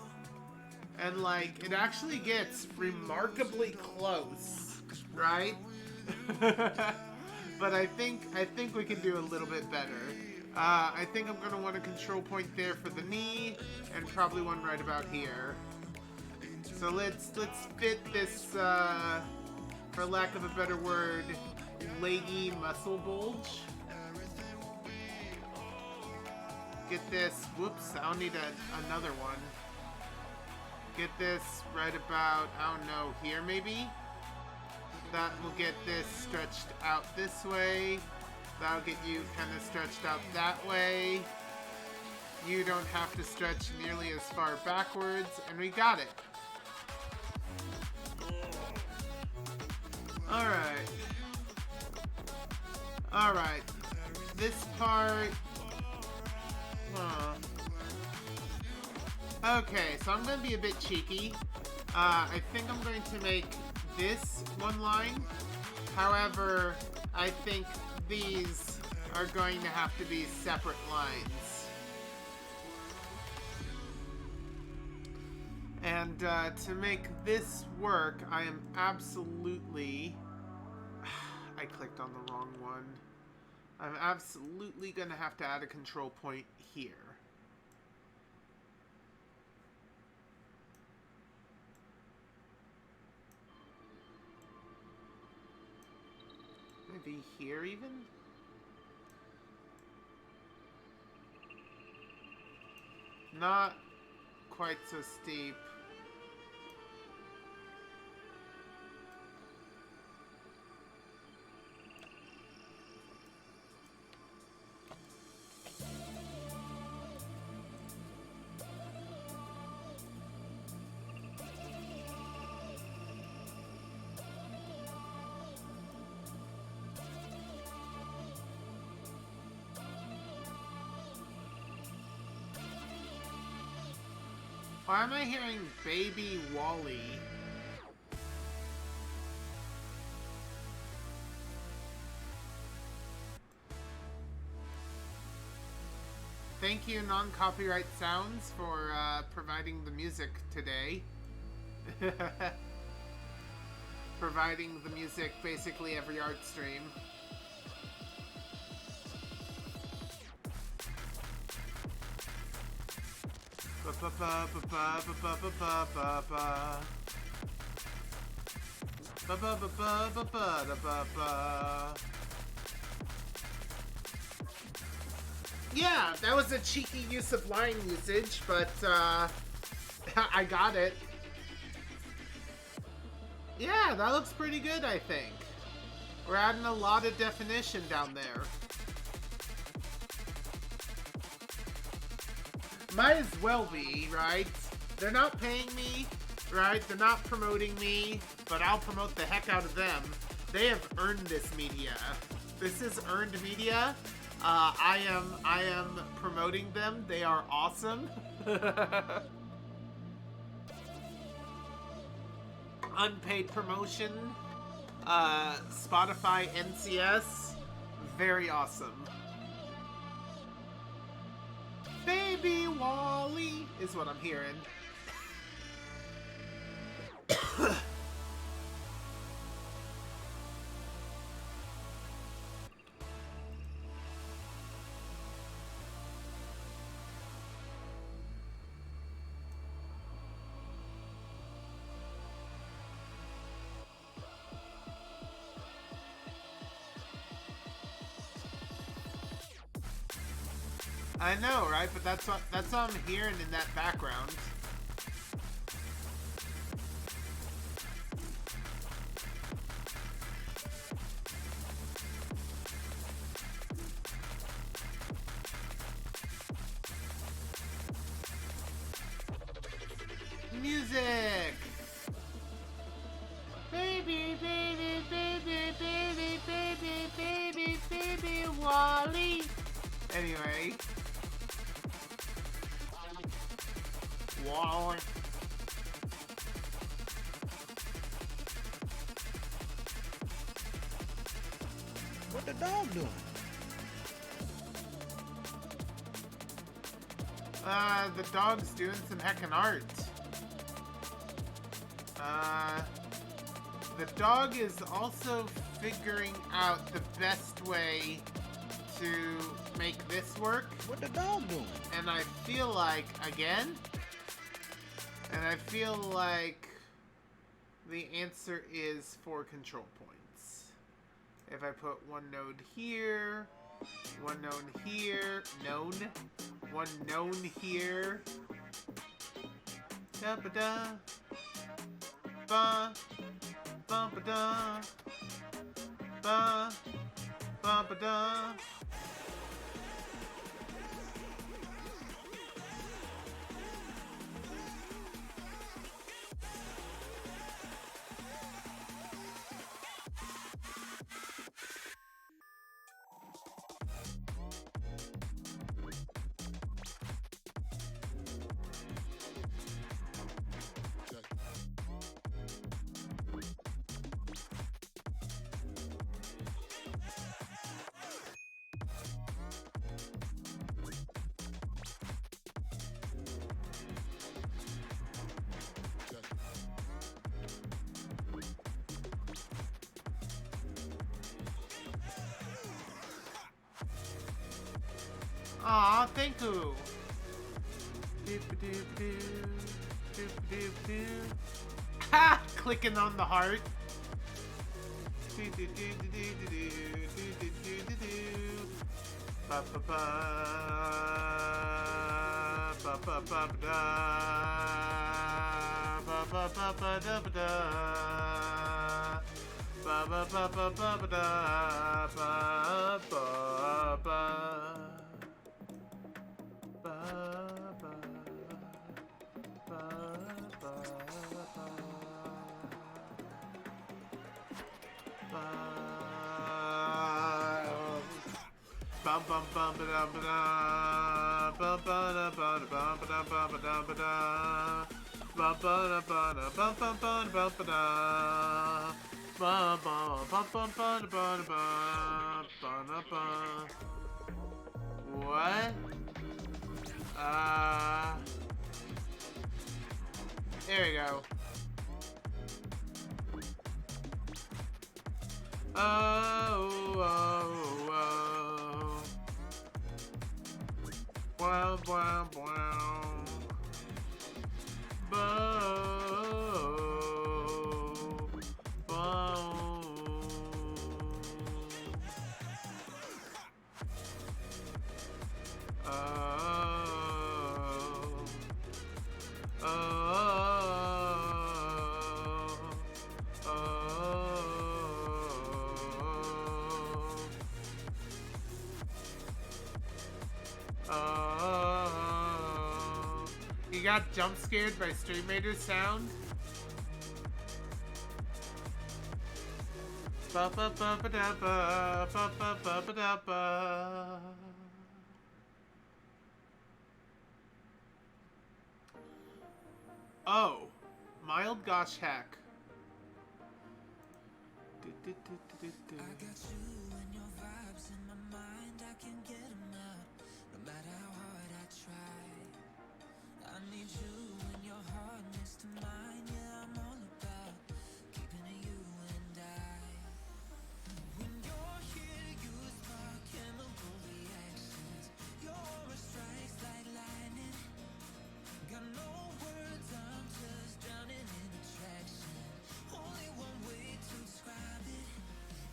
And like, it actually gets remarkably close, right? But I think we can do a little bit better. I think I'm gonna want a control point there for the knee, and probably one right about here. So let's fit this, for lack of a better word, leggy muscle bulge. Get this. Whoops! I'll need another one. Get this right about, I don't know, here maybe? That will get this stretched out this way. That'll get you kind of stretched out that way. You don't have to stretch nearly as far backwards, and we got it. Alright. Alright. This part... Huh. Okay, so I'm going to be a bit cheeky. I think I'm going to make this one line. However, I think these are going to have to be separate lines. And to make this work, I am absolutely... I clicked on the wrong one. I'm absolutely going to have to add a control point here. Maybe here even? Not quite so steep. Why am I hearing Baby Wally? Thank you, Non-Copyright Sounds, for providing the music today. Providing the music basically every art stream. Yeah, that was a cheeky use of line usage, but I got it. Yeah, that looks pretty good, I think. We're adding a lot of definition down there. Might as well be, right? They're not paying me, right? They're not promoting me, but I'll promote the heck out of them. They have earned this media. This is earned media. I am promoting them. They are awesome. Unpaid promotion. Spotify NCS. Very awesome. Baby Wally is what I'm hearing. I know, right? But that's what I'm hearing in that background. Music. Baby, baby, baby, baby, baby, baby, baby, Wally. Anyway. Wally. What the dog doing? The dog's doing some heckin' art. The dog is also figuring out the best way to make this work. What the dog doing? And I feel like, again? And I feel like the answer is 4 control points. If I put one node here, one node here, one known here. Da ba da, ba, ba ba da, ba, ba ba da. Aw, thank you. Ha! Clicking on the heart. Ba ba ba. Ba ba ba da. Ba ba ba ba da ba da. Ba ba ba ba ba ba da. Ba ba ba. Bum bum bum ba da ba da, bum ba da ba da bum ba da ba da ba da, bum ba da ba da bum bum ba da ba da, bum bum bum bum ba da ba da ba. What? There we go. Oh, oh, oh. Wow, wow, wow. Bo. Bo. You got jump scared by Stream Raider's sound? Ba ba ba ba da ba ba ba ba ba da ba. Oh, mild gosh hack. I got you and your vibes in my mind, I can get them out, no matter how hard I try. I need you and your heart next to mine, yeah, I'm all about keeping it you and I. When you're here, you spark chemical reactions, your aura strikes like lightning. Got no words, I'm just drowning in attraction. Only one way to describe it.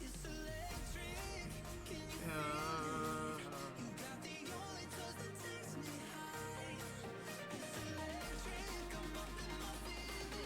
It's electric. Can you feel it? You got the only touch that takes me high. It's electric. I'm up in my feelings.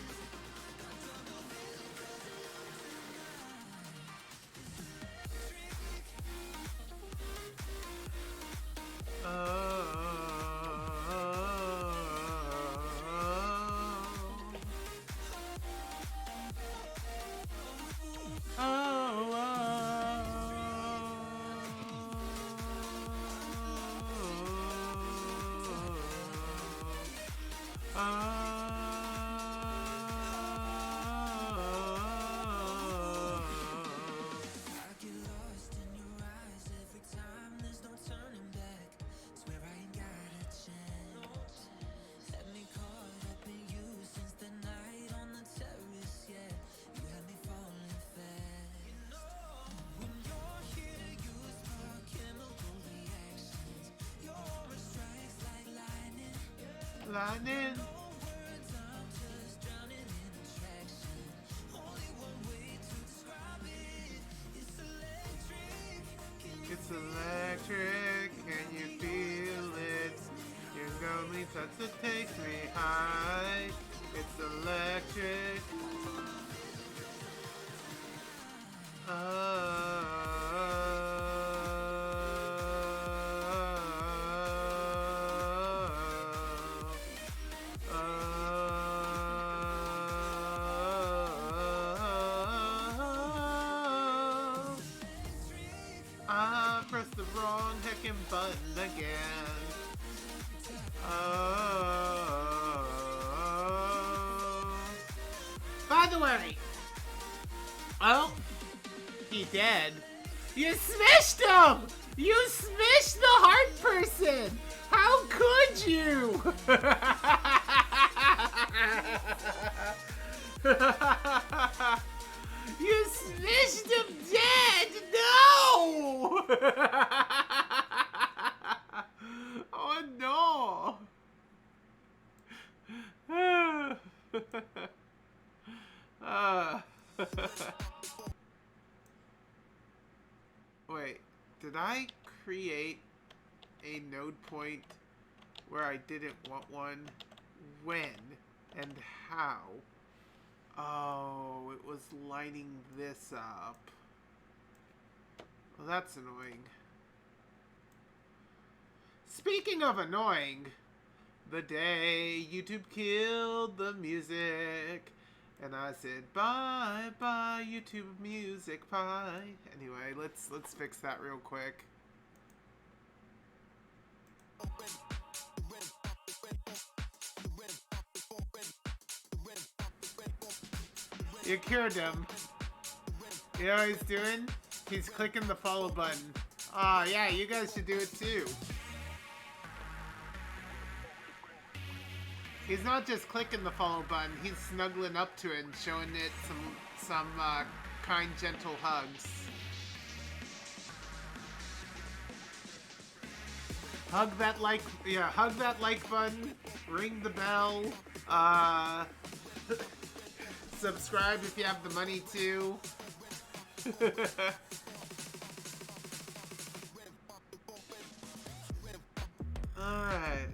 lightning. It's electric, can you feel it? Your lonely touch that takes me high. It's electric. I pressed the wrong heckin' button again. By the way, oh, he dead. You smashed him! You smashed the heart person! How could you? You smashed him dead! No! Oh no! Wait, did I create a node point where I didn't want one? When and how? Oh, it was lining this up. Well, that's annoying. Speaking of annoying, the day YouTube killed the music, and I said bye bye YouTube music bye. Anyway, let's fix that real quick. You cured him. You know what he's doing? He's clicking the follow button. Oh yeah, you guys should do it too. He's not just clicking the follow button, he's snuggling up to it and showing it some kind, gentle hugs. Hug that like button, ring the bell, subscribe if you have the money to. Alright.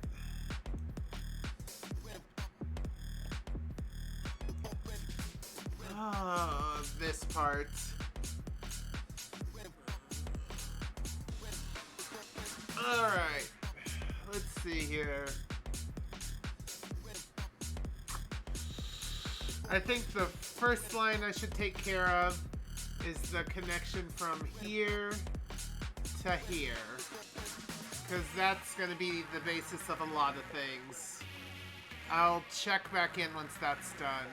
Oh, this part. Alright. Let's see here. I think the first line I should take care of is the connection from here to here. Because that's going to be the basis of a lot of things. I'll check back in once that's done.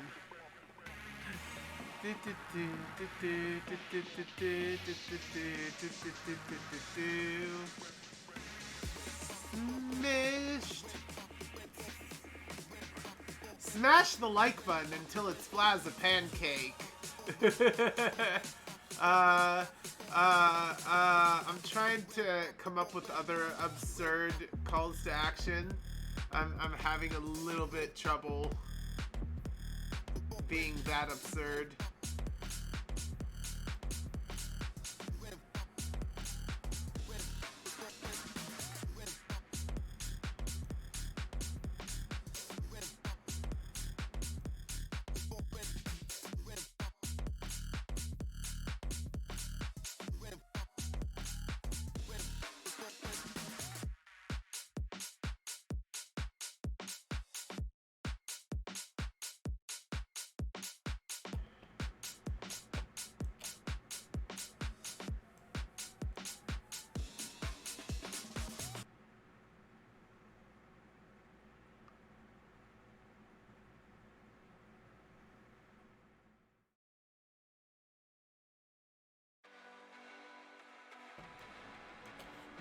Smash the like button until it's flat as a pancake. I'm trying to come up with other absurd calls to action. I'm having a little bit trouble being that absurd.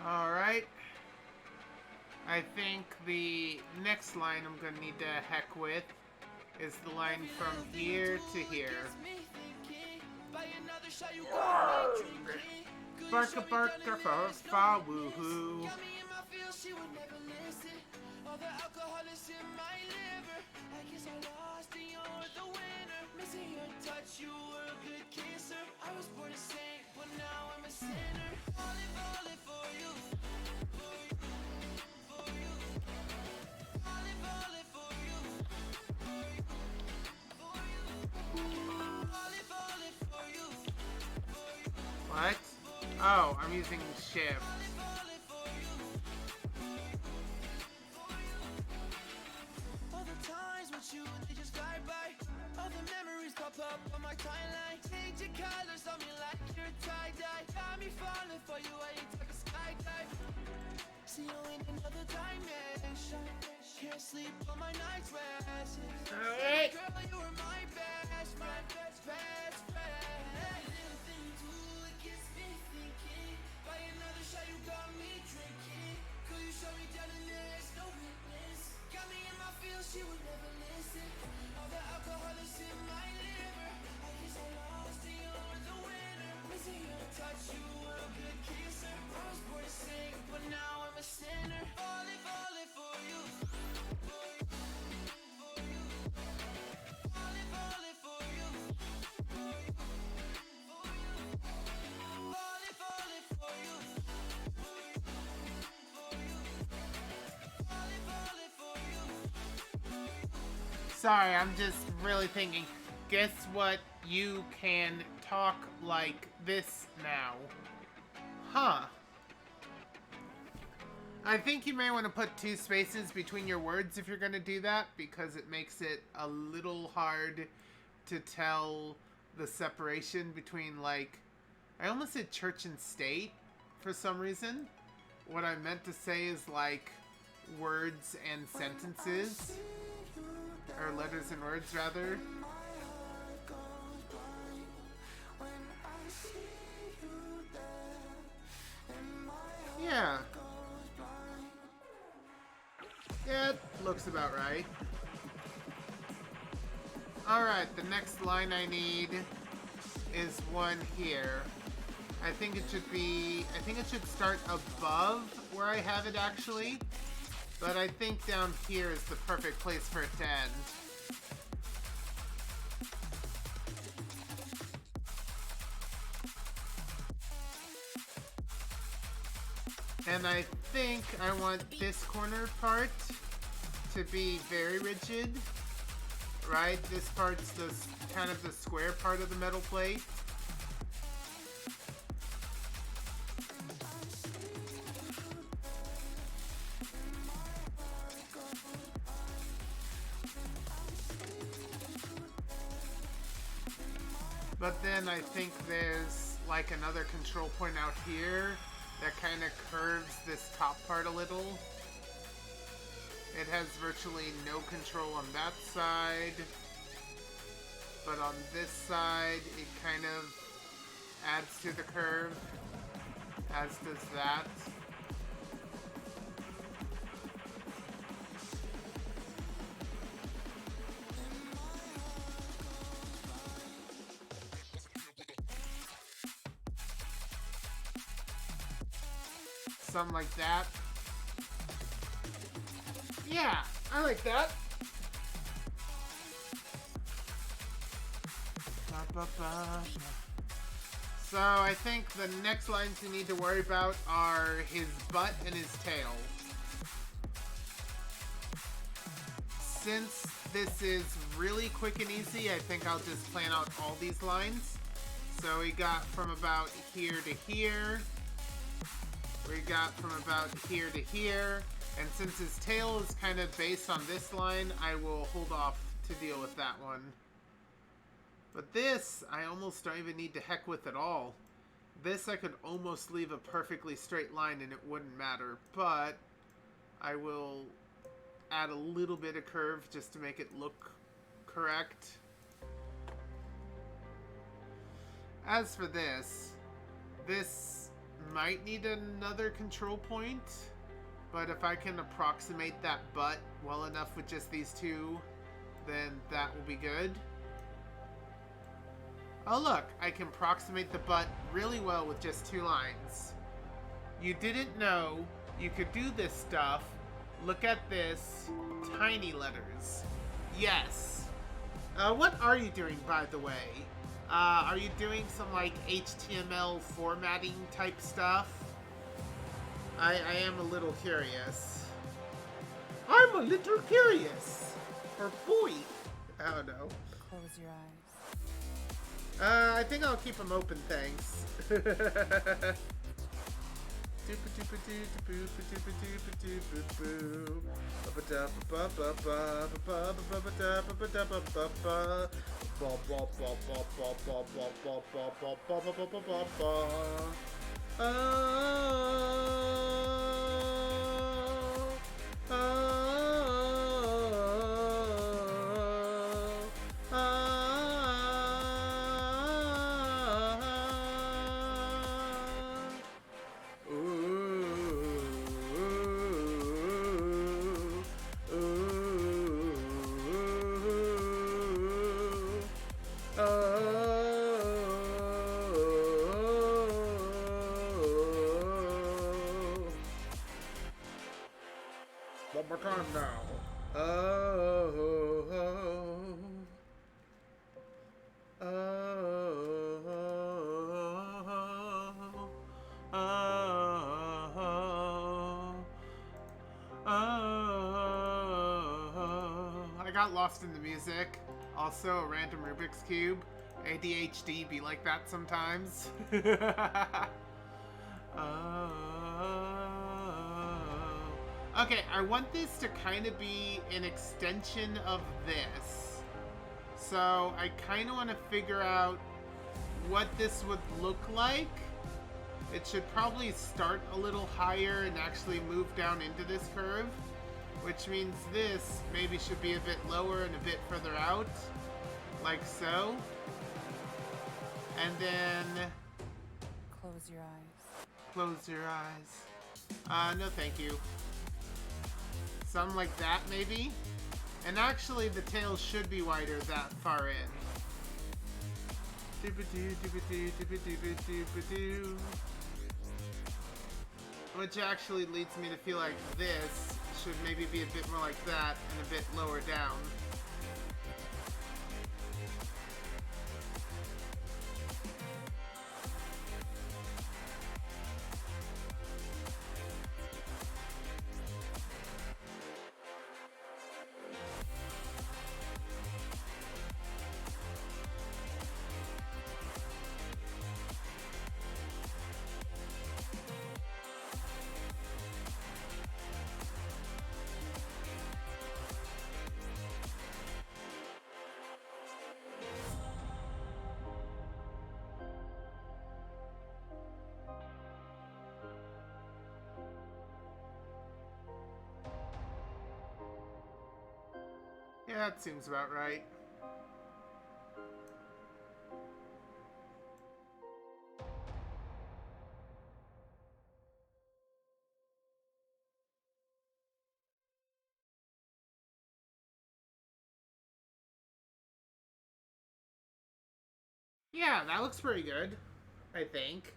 Alright. I think the next line I'm gonna need to heck with is the line from here to here. Barka barka fa fa woohoo. All the alcohol is in my liver. I guess I lost and you're the winner. Missing your touch, you were a good kisser. I was born a saint, but now I'm a sinner. Falling for you. For you. For you. Falling for you. For you. For you. Falling for you. For you. What? Oh, I'm using shift. Falling for you. All the times with you, they just fly by. All the memories pop up on my timeline. Change your colors on me like you're tie-dye. Got me falling for you, I ain't like a skydive. See you in another dimension. Can't sleep on my night's rest. Alright. Girl, you were my best friend, best friend. Little thing too, it gets me thinking. By another shot, you got me drinking. Could you show me down and there's no witness? Got me in my feels, she would never listen. All the alcohol is in my liver. I guess I lost and you're the winner. Missing your touch, you were a good kisser. I was born to sing, but now I'm a sinner. Falling for you. For you. For you. Falling for you. For you. For you. Falling for you. For you. For you. Falling for you. Sorry, I'm just really thinking. Guess what? You can talk like this now. Huh. I think you may want to put 2 spaces between your words if you're going to do that, because it makes it a little hard to tell the separation between, like, I almost said church and state for some reason. What I meant to say is, like, words and sentences. Or letters and words, rather. Yeah. Yeah, it looks about right. Alright, the next line I need is one here. I think it should start above where I have it actually. But I think down here is the perfect place for it to end. And I think I want this corner part to be very rigid, right? This part's the kind of the square part of the metal plate. But then I think there's like another control point out here that kind of curves this top part a little. It has virtually no control on that side, but on this side it kind of adds to the curve, as does that. Something like that. Yeah, I like that. So I think the next lines you need to worry about are his butt and his tail. Since this is really quick and easy, I think I'll just plan out all these lines. So we got from about here to here. We got from about here to here. And since his tail is kind of based on this line, I will hold off to deal with that one. But this, I almost don't even need to heck with at all. This I could almost leave a perfectly straight line and it wouldn't matter. But I will add a little bit of curve just to make it look correct. As for this might need another control point. But if I can approximate that butt well enough with just these two, then that will be good. Oh look, I can approximate the butt really well with just 2 lines. You didn't know you could do this stuff. Look at this. Tiny letters. Yes. What are you doing, by the way? Are you doing some, like, HTML formatting type stuff? I am a little curious. I'm a little curious. Or boy. I don't know. Close your eyes. I think I'll keep them open, thanks. One more time now. I got lost in the music. Also, a random Rubik's Cube. ADHD be like that sometimes. Okay, I want this to kind of be an extension of this. So I kind of want to figure out what this would look like. It should probably start a little higher and actually move down into this curve, which means this maybe should be a bit lower and a bit further out, like so. And then Close your eyes. close your eyes. No thank you. Something like that, maybe? And actually, the tail should be wider that far in. Which actually leads me to feel like this should maybe be a bit more like that and a bit lower down. Yeah, that seems about right. Yeah, that looks pretty good, I think.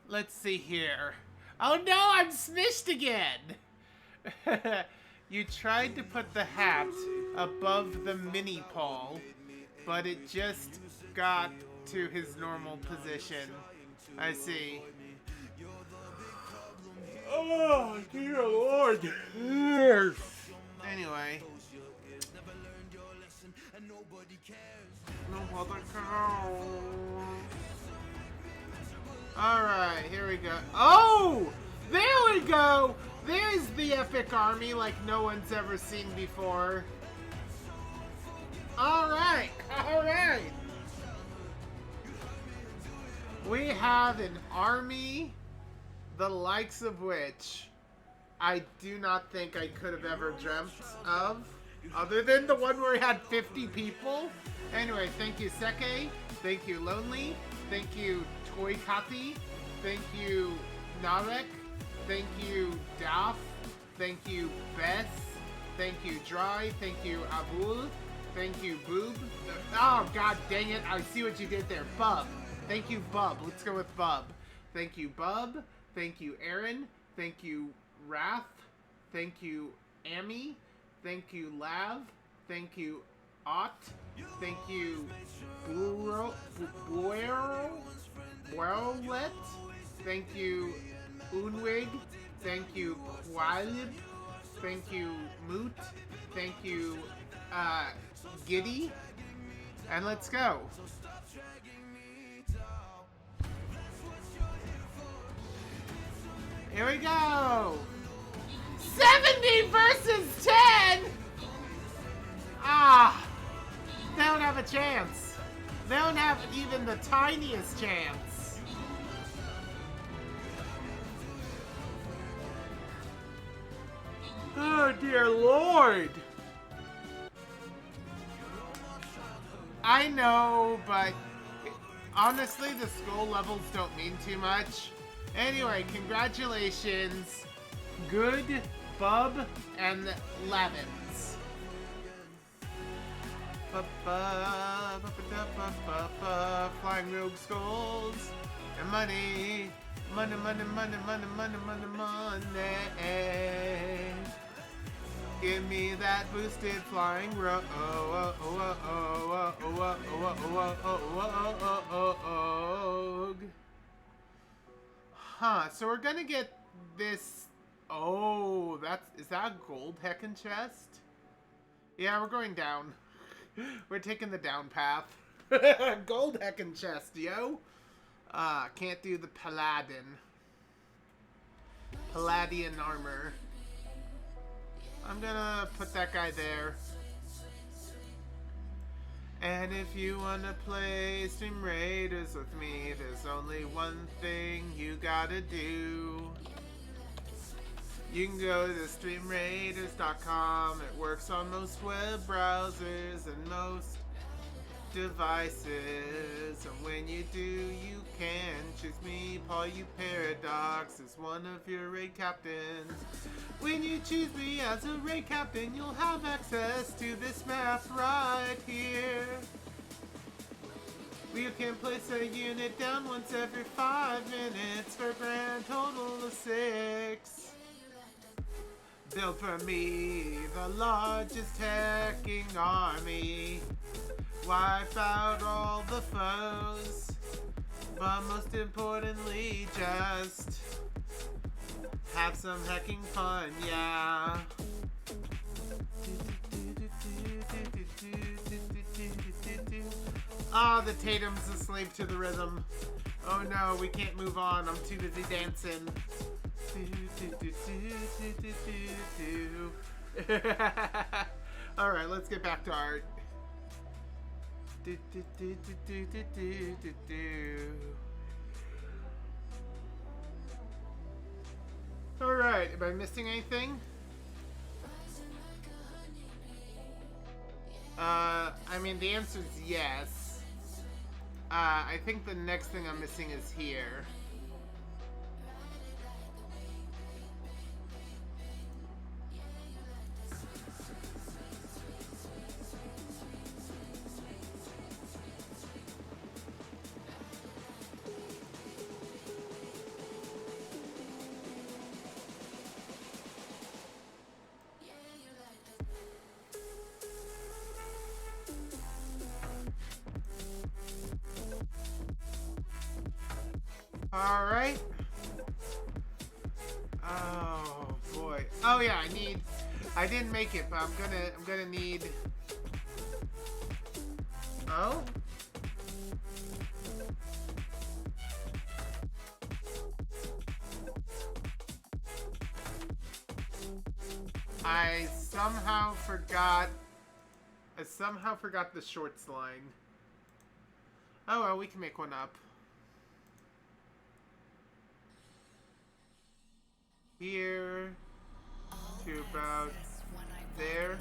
Let's see here. Oh no, I'm smished again! You tried to put the hat above the mini Paul, but it just got to his normal position. I see. Oh, dear Lord. Anyway. No other cow. Alright, here we go. Oh! There we go! There's the epic army like no one's ever seen before. Alright, alright. We have an army the likes of which I do not think I could have ever dreamt of. Other than the one where we had 50 people. Anyway, thank you Seke. Thank you Lonely. Thank you Toy Kati. Thank you Narek. Thank you Daf. Thank you Beth. Thank you Dry. Thank you Abul. Thank you Boob. Oh god dang it, I see what you did there. Bub. Thank you Bub. Let's go with Bub. Thank you Bub. Thank you Aaron. Thank you Wrath. Thank you, Amy. Thank you, Lav. Thank you, Ott. Thank you, Boerlet. Thank you, Unwig. Thank you, Qualib. Thank you, Moot. Thank you, Giddy. And let's go. Here we go. 70 versus 10. Ah, they don't have a chance. They don't have even the tiniest chance. Oh dear Lord. I know, but honestly, the skull levels don't mean too much. Anyway, congratulations, Good, Bub, and Levins. Flying rogue skulls and money. Money, money, money, money, money, money, money. Give me that boosted flying rogue. Huh, so we're gonna get this. Oh, is that a gold heckin' chest? Yeah, we're going down. We're taking the down path. Gold heckin' chest, yo. Can't do the Paladin. Palladian armor. I'm gonna put that guy there. And if you wanna play Stream Raiders with me, there's only one thing you gotta do. You can go to streamraiders.com. It works on most web browsers and most devices. And when you do, you can choose me, Paul U Paradox, as one of your raid captains. When you choose me as a raid captain, you'll have access to this map right here. You can place a unit down once every 5 minutes for a grand total of 6. Built for me, the largest hacking army. Wipe out all the foes, but most importantly, just have some hacking fun, yeah. Ah, the Tatum's a slave to the rhythm. Oh no, we can't move on. I'm too busy dancing. Alright, let's get back to art. Alright, am I missing anything? I mean, the answer is yes. I think the next thing I'm missing is here. All right. Oh boy. Oh yeah, I didn't make it, but I'm gonna need. Oh. I somehow forgot the shorts line. Oh well, we can make one up. Here to about there.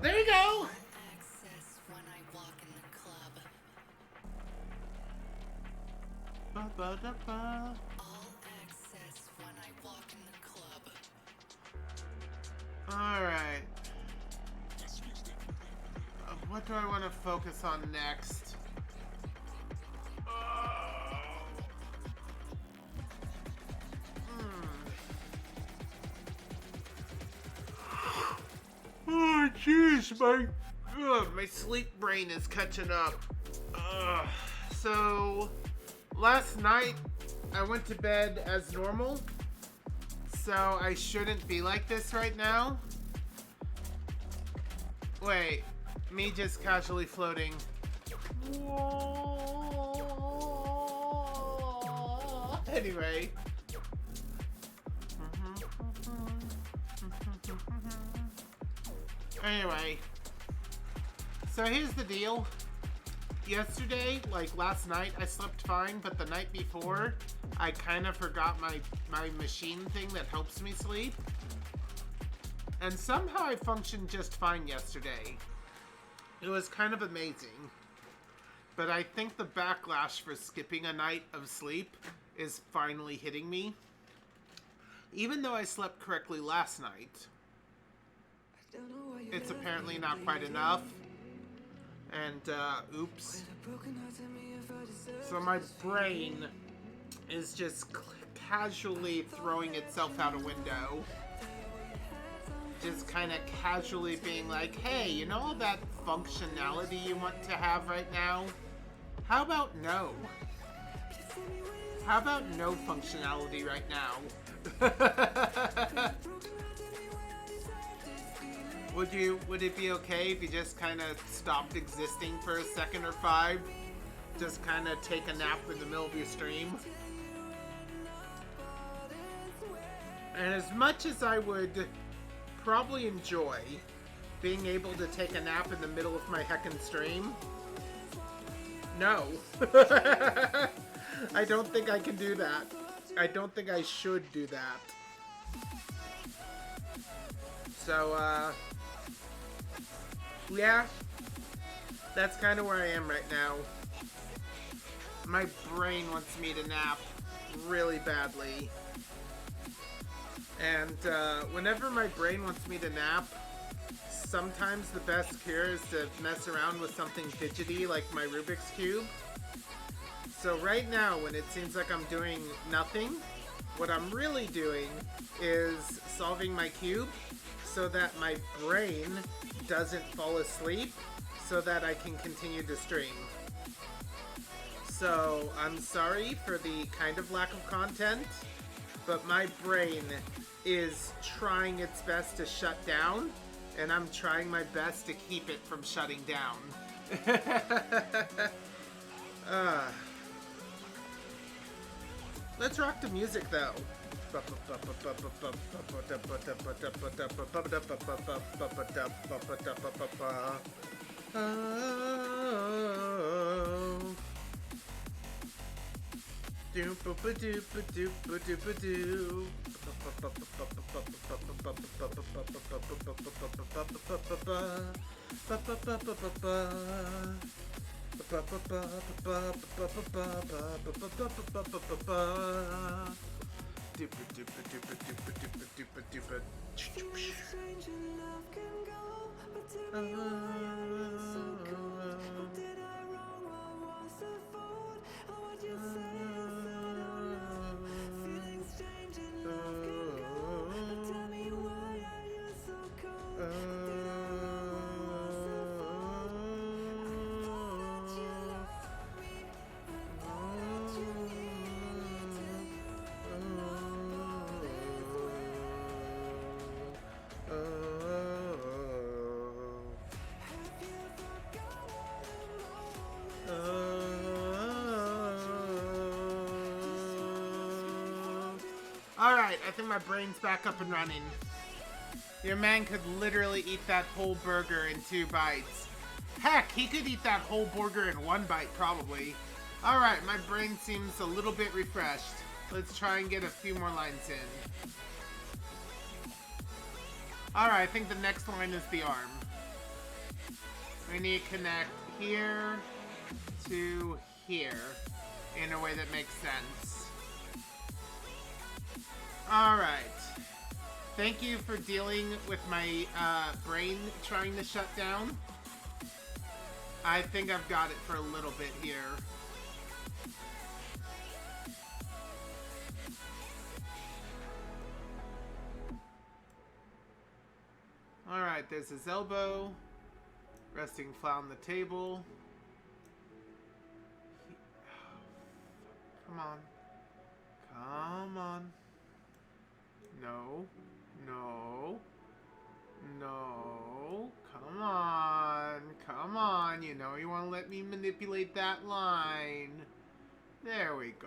There you go. Access when I walk in the club. All access when I walk in the club. All right. What do I want to focus on next? Oh, jeez, my sleep brain is catching up. So, last night I went to bed as normal, so I shouldn't be like this right now. Wait, me just casually floating. Anyway. Anyway, so here's the deal. Yesterday, like last night, I slept fine, but the night before, I kind of forgot my machine thing that helps me sleep. And somehow I functioned just fine yesterday. It was kind of amazing. But I think the backlash for skipping a night of sleep is finally hitting me. Even though I slept correctly last night, it's apparently not quite enough. And, oops. So my brain is just casually throwing itself out a window. Just kind of casually being like, hey, you know all that functionality you want to have right now? How about no? How about no functionality right now? Would it be okay if you just kind of stopped existing for a second or 5? Just kind of take a nap in the middle of your stream? And as much as I would probably enjoy being able to take a nap in the middle of my heckin' stream, no. I don't think I can do that. I don't think I should do that. So, yeah, that's kind of where I am right now. My brain wants me to nap really badly. And whenever my brain wants me to nap, sometimes the best cure is to mess around with something fidgety like my Rubik's Cube. So right now, when it seems like I'm doing nothing, what I'm really doing is solving my cube so that my brain doesn't fall asleep so that I can continue to stream. So I'm sorry for the kind of lack of content, but my brain is trying its best to shut down, and I'm trying my best to keep it from shutting down. Let's rock the music though. Alright, I think my brain's back up and running. Your man could literally eat that whole burger in 2 bites. Heck, he could eat that whole burger in 1 bite, probably. Alright, my brain seems a little bit refreshed. Let's try and get a few more lines in. Alright, I think the next line is the arm. We need to connect here to here in a way that makes sense. Alright. Thank you for dealing with my brain trying to shut down. I think I've got it for a little bit here. Alright, there's his elbow. Resting flat on the table. Come on. Come on. No. No. No. Come on. Come on. You know you want to let me manipulate that line. There we go.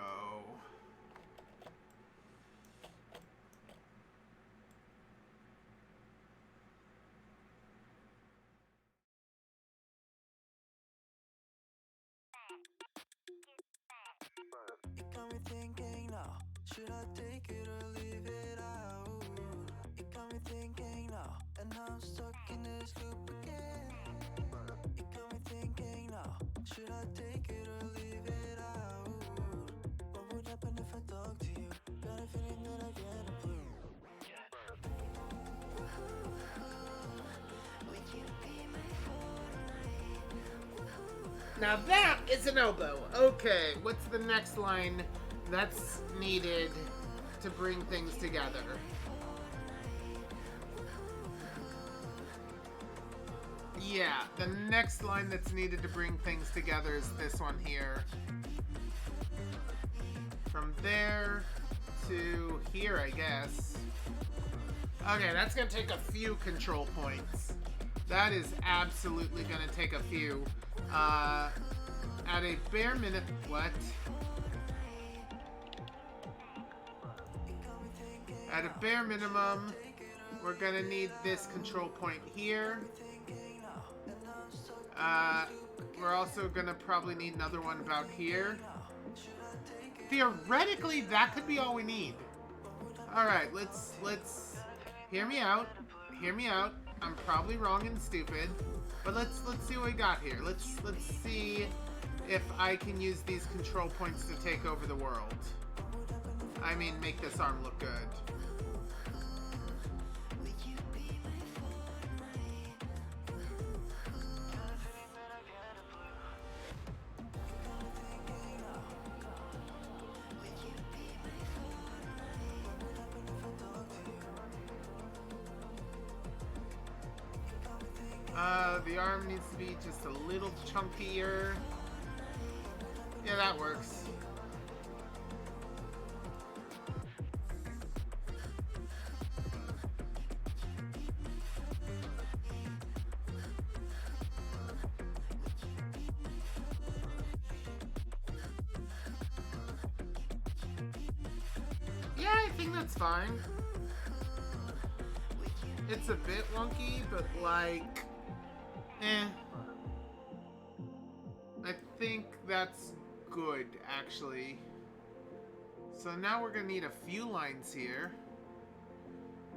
It got me thinking now, should I take it or leave it out? It got me thinking now, and now I'm stuck in this loop again. It got me thinking now, should I take it or leave it out? What would happen if I talk to you? Got a feeling that I get a clue. Now that is an elbow. Okay, what's the next line that's needed to bring things together? Yeah, the next line that's needed to bring things together is this one here. From there to here, I guess. Okay, that's gonna take a few control points. That is absolutely gonna take a few. At a bare minute, what? At a bare minimum, we're gonna need this control point here. We're also gonna probably need another one about here. Theoretically, that could be all we need. Alright, let's hear me out. Hear me out. I'm probably wrong and stupid. But let's see what we got here. Let's see if I can use these control points to take over the world. I mean, make this arm look good. The arm needs to be just a little chunkier. Yeah, that works. Yeah, I think that's fine. It's a bit wonky, but like... I think that's good, actually. So now we're gonna need a few lines here.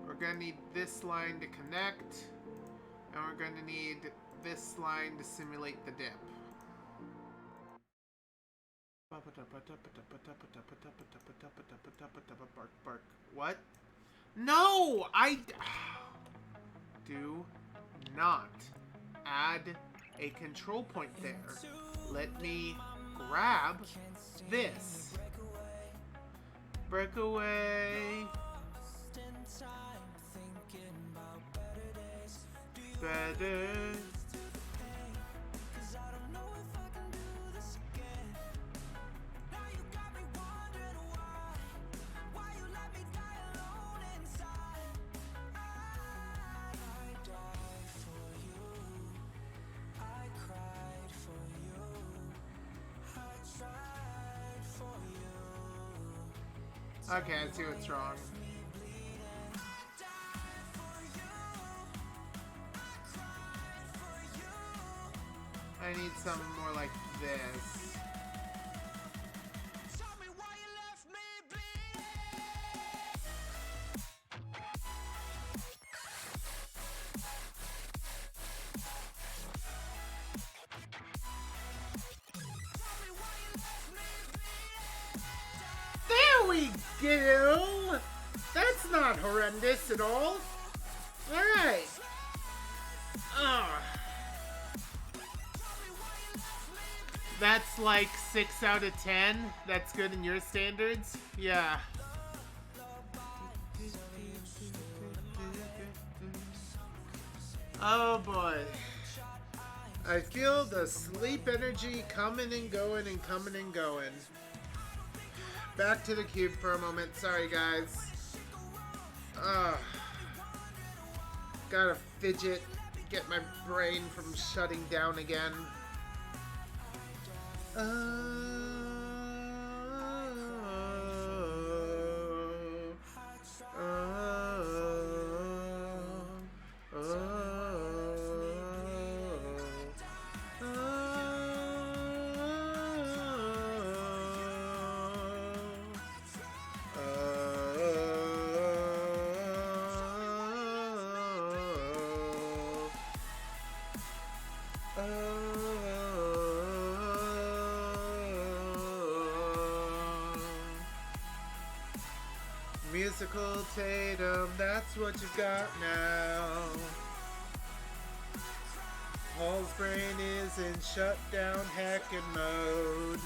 We're gonna need this line to connect, and we're gonna need this line to simulate the dip. Bark, bark. What? No! I... Do not add a control point there. Let me grab this. Break away. Better. Okay, I see what's wrong. I need something more like this. There we go! That's not horrendous at all. Alright. That's like 6 out of 10. That's good in your standards? Yeah. Oh boy. I feel the sleep energy coming and going and coming and going. Back to the cube for a moment. Sorry, guys. Gotta fidget. Get my brain from shutting down again. Musical Tatum, that's what you've got now. Paul's brain is in shutdown hacking mode.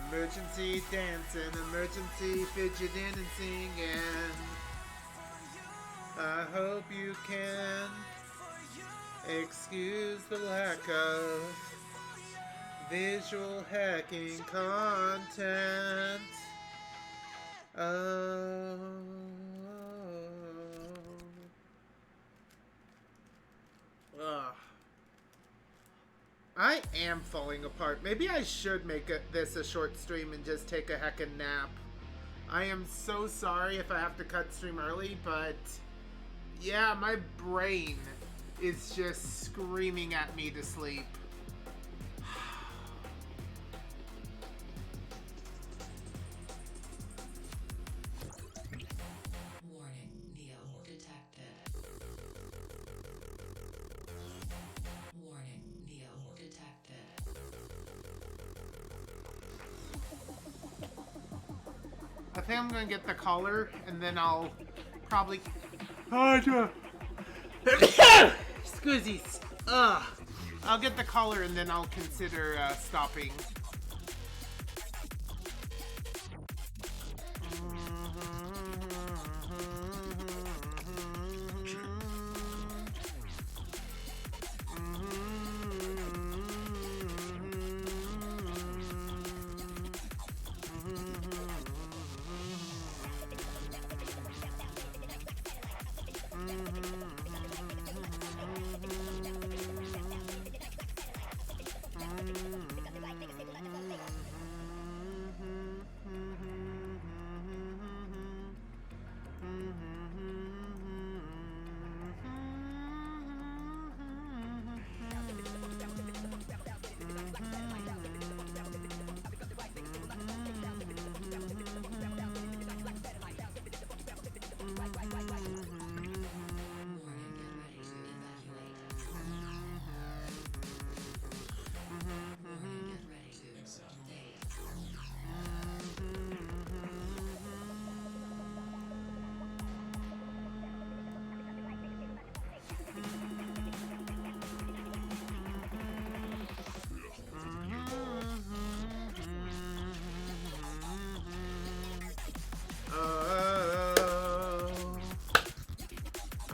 Emergency dancing, emergency fidgeting and singing. I hope you can excuse the lack of visual hacking content. I am falling apart. Maybe I should make this a short stream and just take a heckin' nap. I am so sorry if I have to cut stream early, but yeah, my brain is just screaming at me to sleep. Warning, Neo detected. Warning, Neo detected. I think I'm gonna get the collar, and then I'll probably... Excuses. I'll get the collar, and then I'll consider stopping.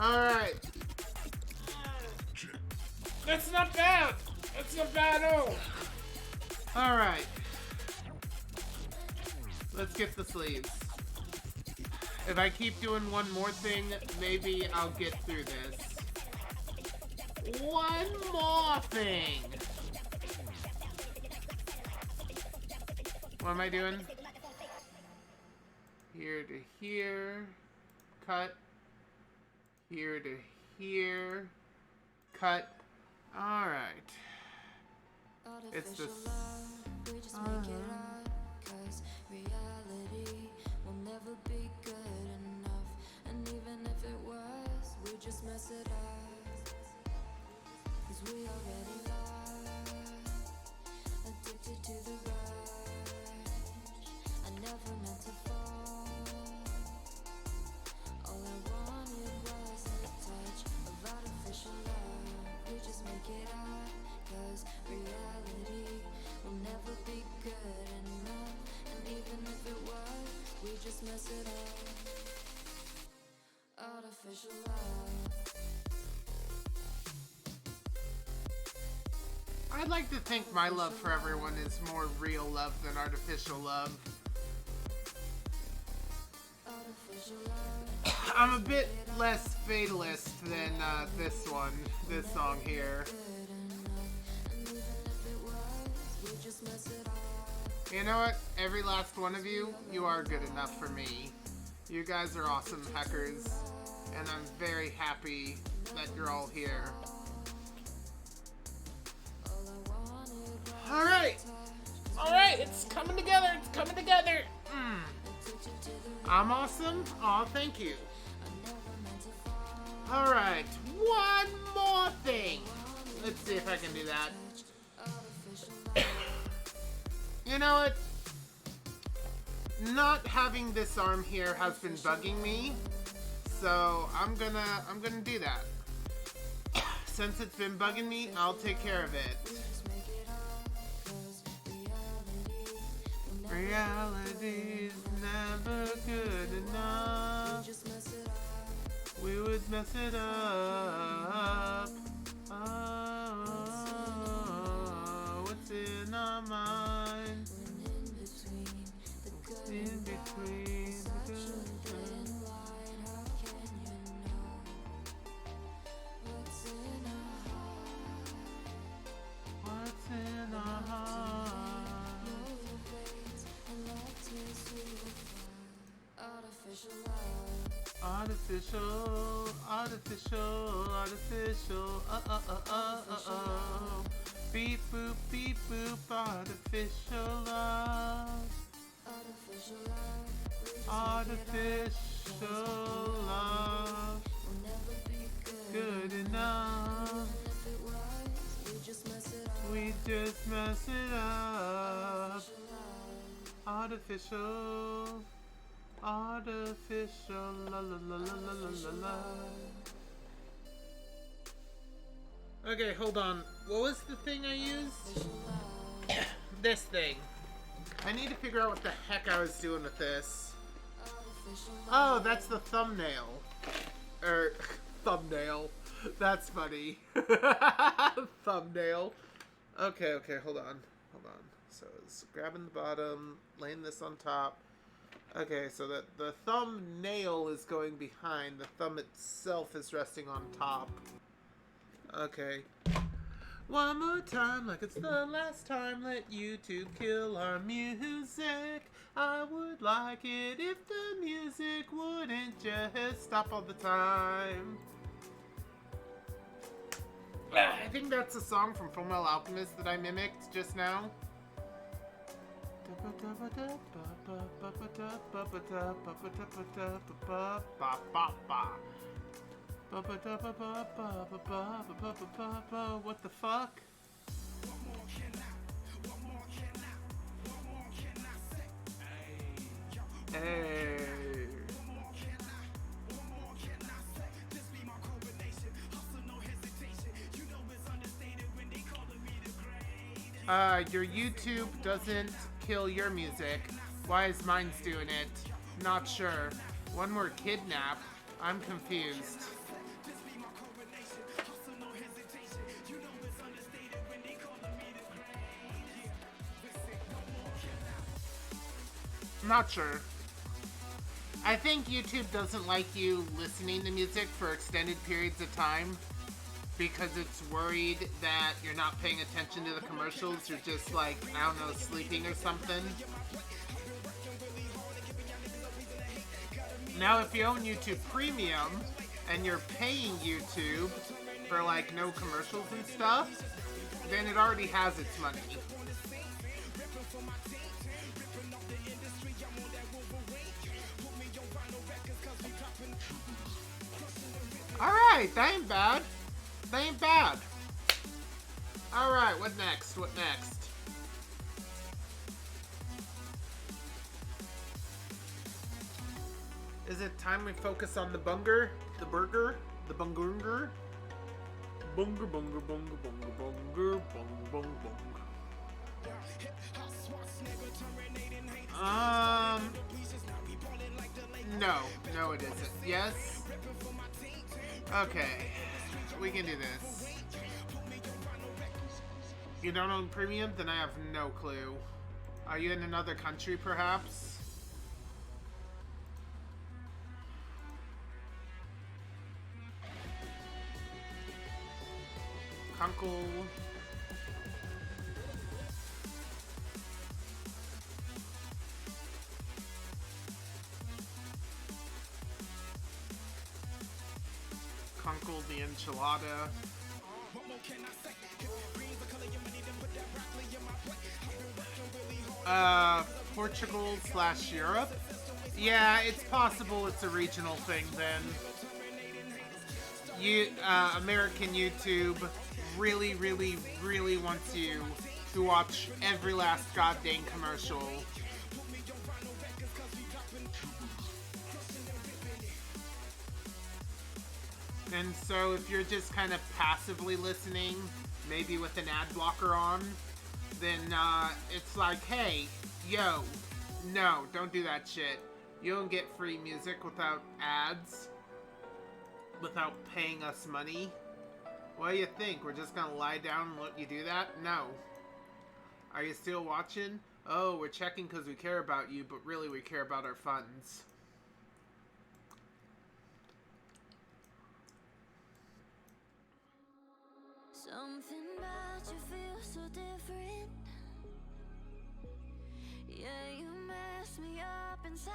Alright. That's not bad. That's not bad at all. Alright. Let's get the sleeves. If I keep doing one more thing, maybe I'll get through this. One more thing. What am I doing? Here to here. Cut. Here to here. Cut. Alright. It's the... We just make it up, 'cause reality will never be good enough. And even if it was, we just mess it up. 'Cause we already lost, addicted to the rush. I never meant to fall. All I wanted was a touch of artificial love. We just make it up, 'cause reality will never be good enough. And even if it was, we just mess it up. Artificial love. I'd like to think my love for everyone is more real love than artificial love. Artificial love. I'm a bit less fatalist than this song here. And even if it was, we just mess it up. You know what? Every last one of you, you are good enough for me. You guys are awesome hackers, and I'm very happy that you're all here. Alright! Alright, it's coming together, it's coming together! I'm awesome? Aw, thank you. Alright, one more thing. Let's see if I can do that. You know what? Not having this arm here has been bugging me, so I'm gonna do that. Since it's been bugging me, I'll take care of it. Reality's never good enough. We would mess it up. Oh, what's in our mind? In between the good and what's in our heart? Artificial, beep boop, artificial love. Artificial love, good enough. We just mess it up. Artificial, la la la la la la la. Okay, hold on. What was the thing I used? This thing. I need to figure out what the heck I was doing with this. Oh, that's the thumbnail. Thumbnail. That's funny. Thumbnail. Okay, hold on. So it's grabbing the bottom, laying this on top. Okay, so that the thumbnail is going behind. The thumb itself is resting on top. Okay. One more time, like it's the last time, let YouTube kill our music. I would like it if the music wouldn't just stop all the time. I think that's a song from Fullmetal Alchemist that I mimicked just now. What the fuck? Hey. Your YouTube doesn't kill your music. Why is mine's doing it? Not sure. One more kidnap? I'm confused. Not sure. I think YouTube doesn't like you listening to music for extended periods of time because it's worried that you're not paying attention to the commercials. You're just like, I don't know, sleeping or something. Now, if you own YouTube Premium and you're paying YouTube for like no commercials and stuff, then it already has its money. Alright, that ain't bad. That ain't bad. Alright, what next? What next? Is it time we focus on the bunger? The burger? The bungunger? Bunger, bunger, bunger, bunger, bunger, bung, bung, bung. No. No, it isn't. Yes? Okay. We can do this. You don't own premium? Then I have no clue. Are you in another country, perhaps? Kunkel. Kunkel the enchilada. Portugal / Europe? Yeah, it's possible it's a regional thing then. American YouTube really, really, really wants you to watch every last goddamn commercial. And so if you're just kind of passively listening, maybe with an ad blocker on, then it's like, hey, yo, no, don't do that shit. You don't get free music without ads, without paying us money. What do you think? We're just gonna lie down and let you do that? No. Are you still watching? Oh, we're checking because we care about you, but really we care about our funds. Something about you feels so different. Yeah, you mess me up inside.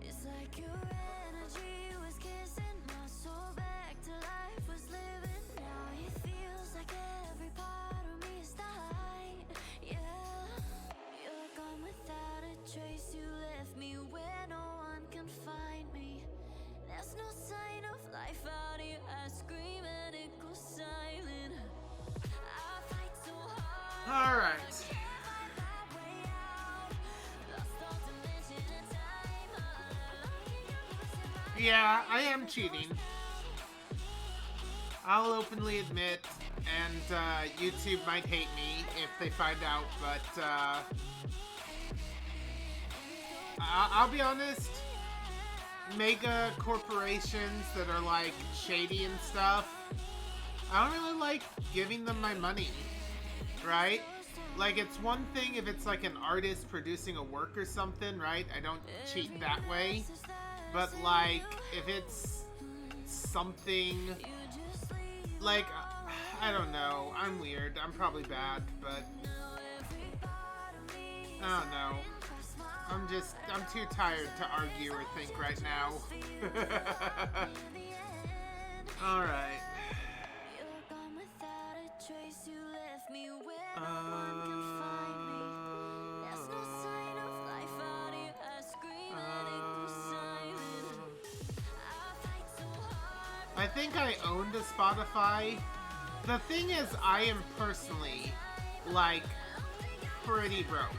It's like your energy was kissing my soul back to life, was living. Now it feels like every part of me is died. Yeah, you're gone without a trace. You left me where no one can find me. There's no sign of life out here. I scream and it goes silent. I fight so hard. All right. Yeah, I am cheating. I'll openly admit, and YouTube might hate me if they find out, but I'll be honest, mega corporations that are like shady and stuff, I don't really like giving them my money, right? Like, it's one thing if it's like an artist producing a work or something, right? I don't cheat that way. But like, if it's something like, I don't know, I'm weird, I'm probably bad, but I don't know. I'm too tired to argue or think right now. Alright. I think I owned a Spotify. The thing is, I am personally, like, pretty broke.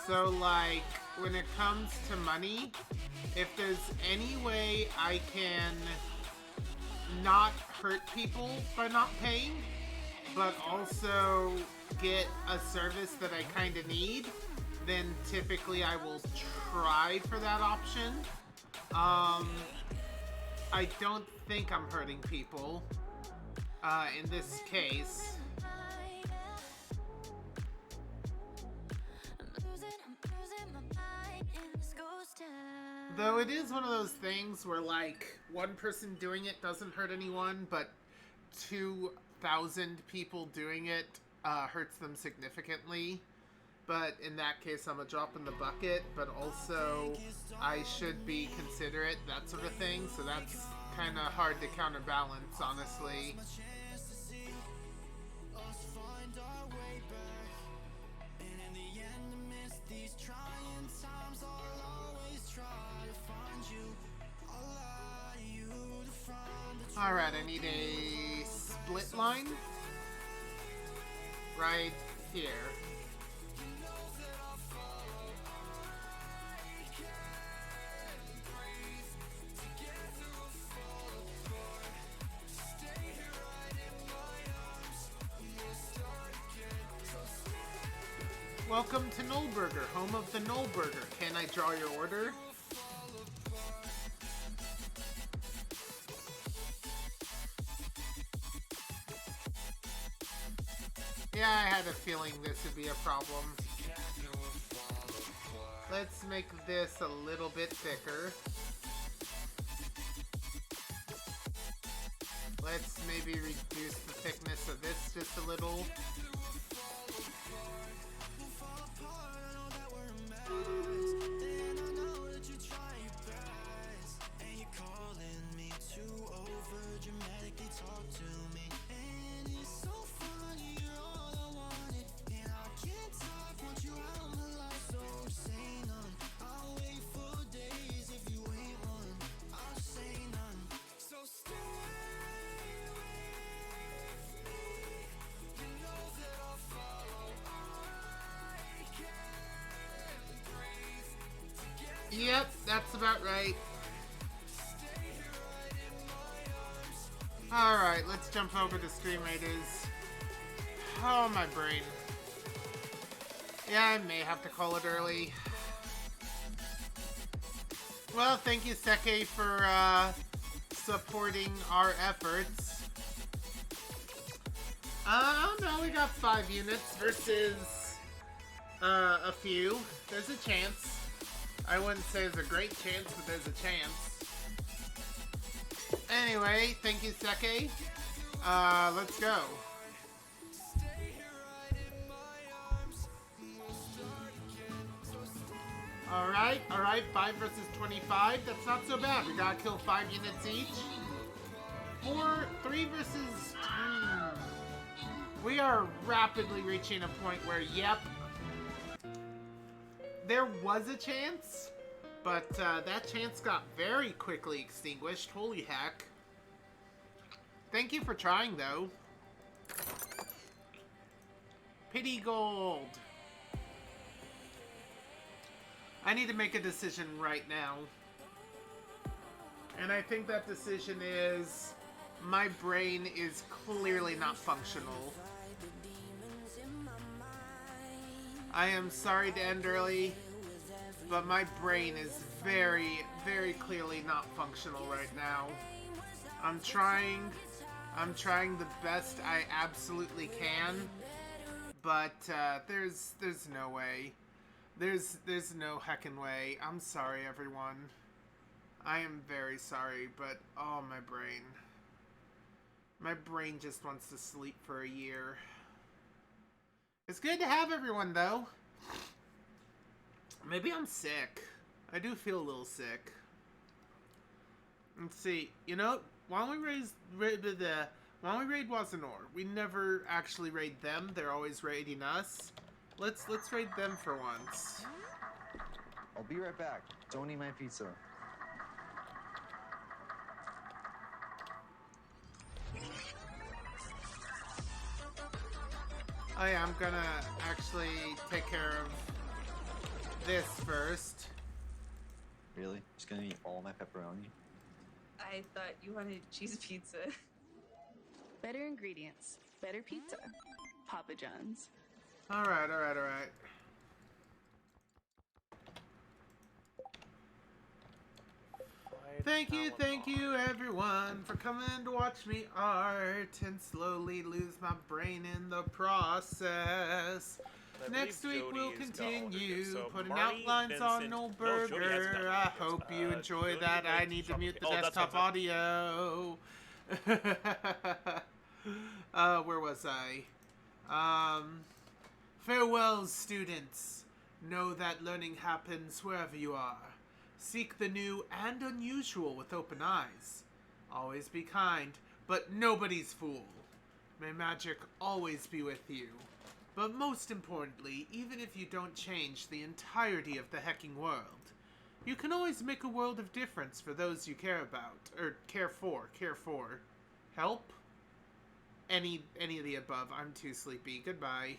So, like, when it comes to money, if there's any way I can not hurt people by not paying, but also get a service that I kind of need, then typically I will try for that option. I don't think I'm hurting people in this case. Though it is one of those things where, like, one person doing it doesn't hurt anyone, but 2,000 people doing it hurts them significantly. but in that case I'm a drop in the bucket, but also I should be considerate, that sort of thing, so that's kind of hard to counterbalance, honestly. Alright, I need a split line right here. Welcome to Gnoll Burger, home of the Gnoll Burger. Can I draw your order? Yeah, I had a feeling this would be a problem. Let's make this a little bit thicker. Let's maybe reduce the thickness of this just a little. Yep, that's about right. Alright, let's jump over to Stream Raiders. Oh, my brain. Yeah, I may have to call it early. Well, thank you, Seke, for supporting our efforts. No, we got 5 units versus a few. There's a chance. I wouldn't say there's a great chance, but there's a chance. Anyway, thank you, Seke. Let's go. Alright, 5 versus 25. That's not so bad. We gotta kill 5 units each. 3 versus... We are rapidly reaching a point where, yep, there was a chance, but that chance got very quickly extinguished. Holy heck. Thank you for trying, though. Pity gold. I need to make a decision right now. And I think that decision is... my brain is clearly not functional. I am sorry to end early, but my brain is very, very clearly not functional right now. I'm trying the best I absolutely can, but there's no way. There's no heckin' way. I'm sorry, everyone. I am very sorry, but oh, my brain. My brain just wants to sleep for a year. It's good to have everyone, though. Maybe I'm sick. I do feel a little sick. Let's see. You know, why don't we raid Wasanor? We never actually raid them. They're always raiding us. Let's raid them for once. I'll be right back. Don't eat my pizza. Oh yeah, I'm gonna actually take care of this first. Really? Just gonna eat all my pepperoni? I thought you wanted cheese pizza. Better ingredients, better pizza. Papa John's. Alright. Thank you everyone for coming to watch me art and slowly lose my brain in the process. Next week we'll continue putting outlines on Gnoll Burger. I hope you enjoy that. I need to mute the desktop audio. Where was I? Farewell, students. Know that learning happens wherever you are. Seek the new and unusual with open eyes. Always be kind, but nobody's fool. May magic always be with you. But most importantly, even if you don't change the entirety of the hecking world, you can always make a world of difference for those you care about, or care for. Help? Any of the above. I'm too sleepy. Goodbye.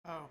Oh.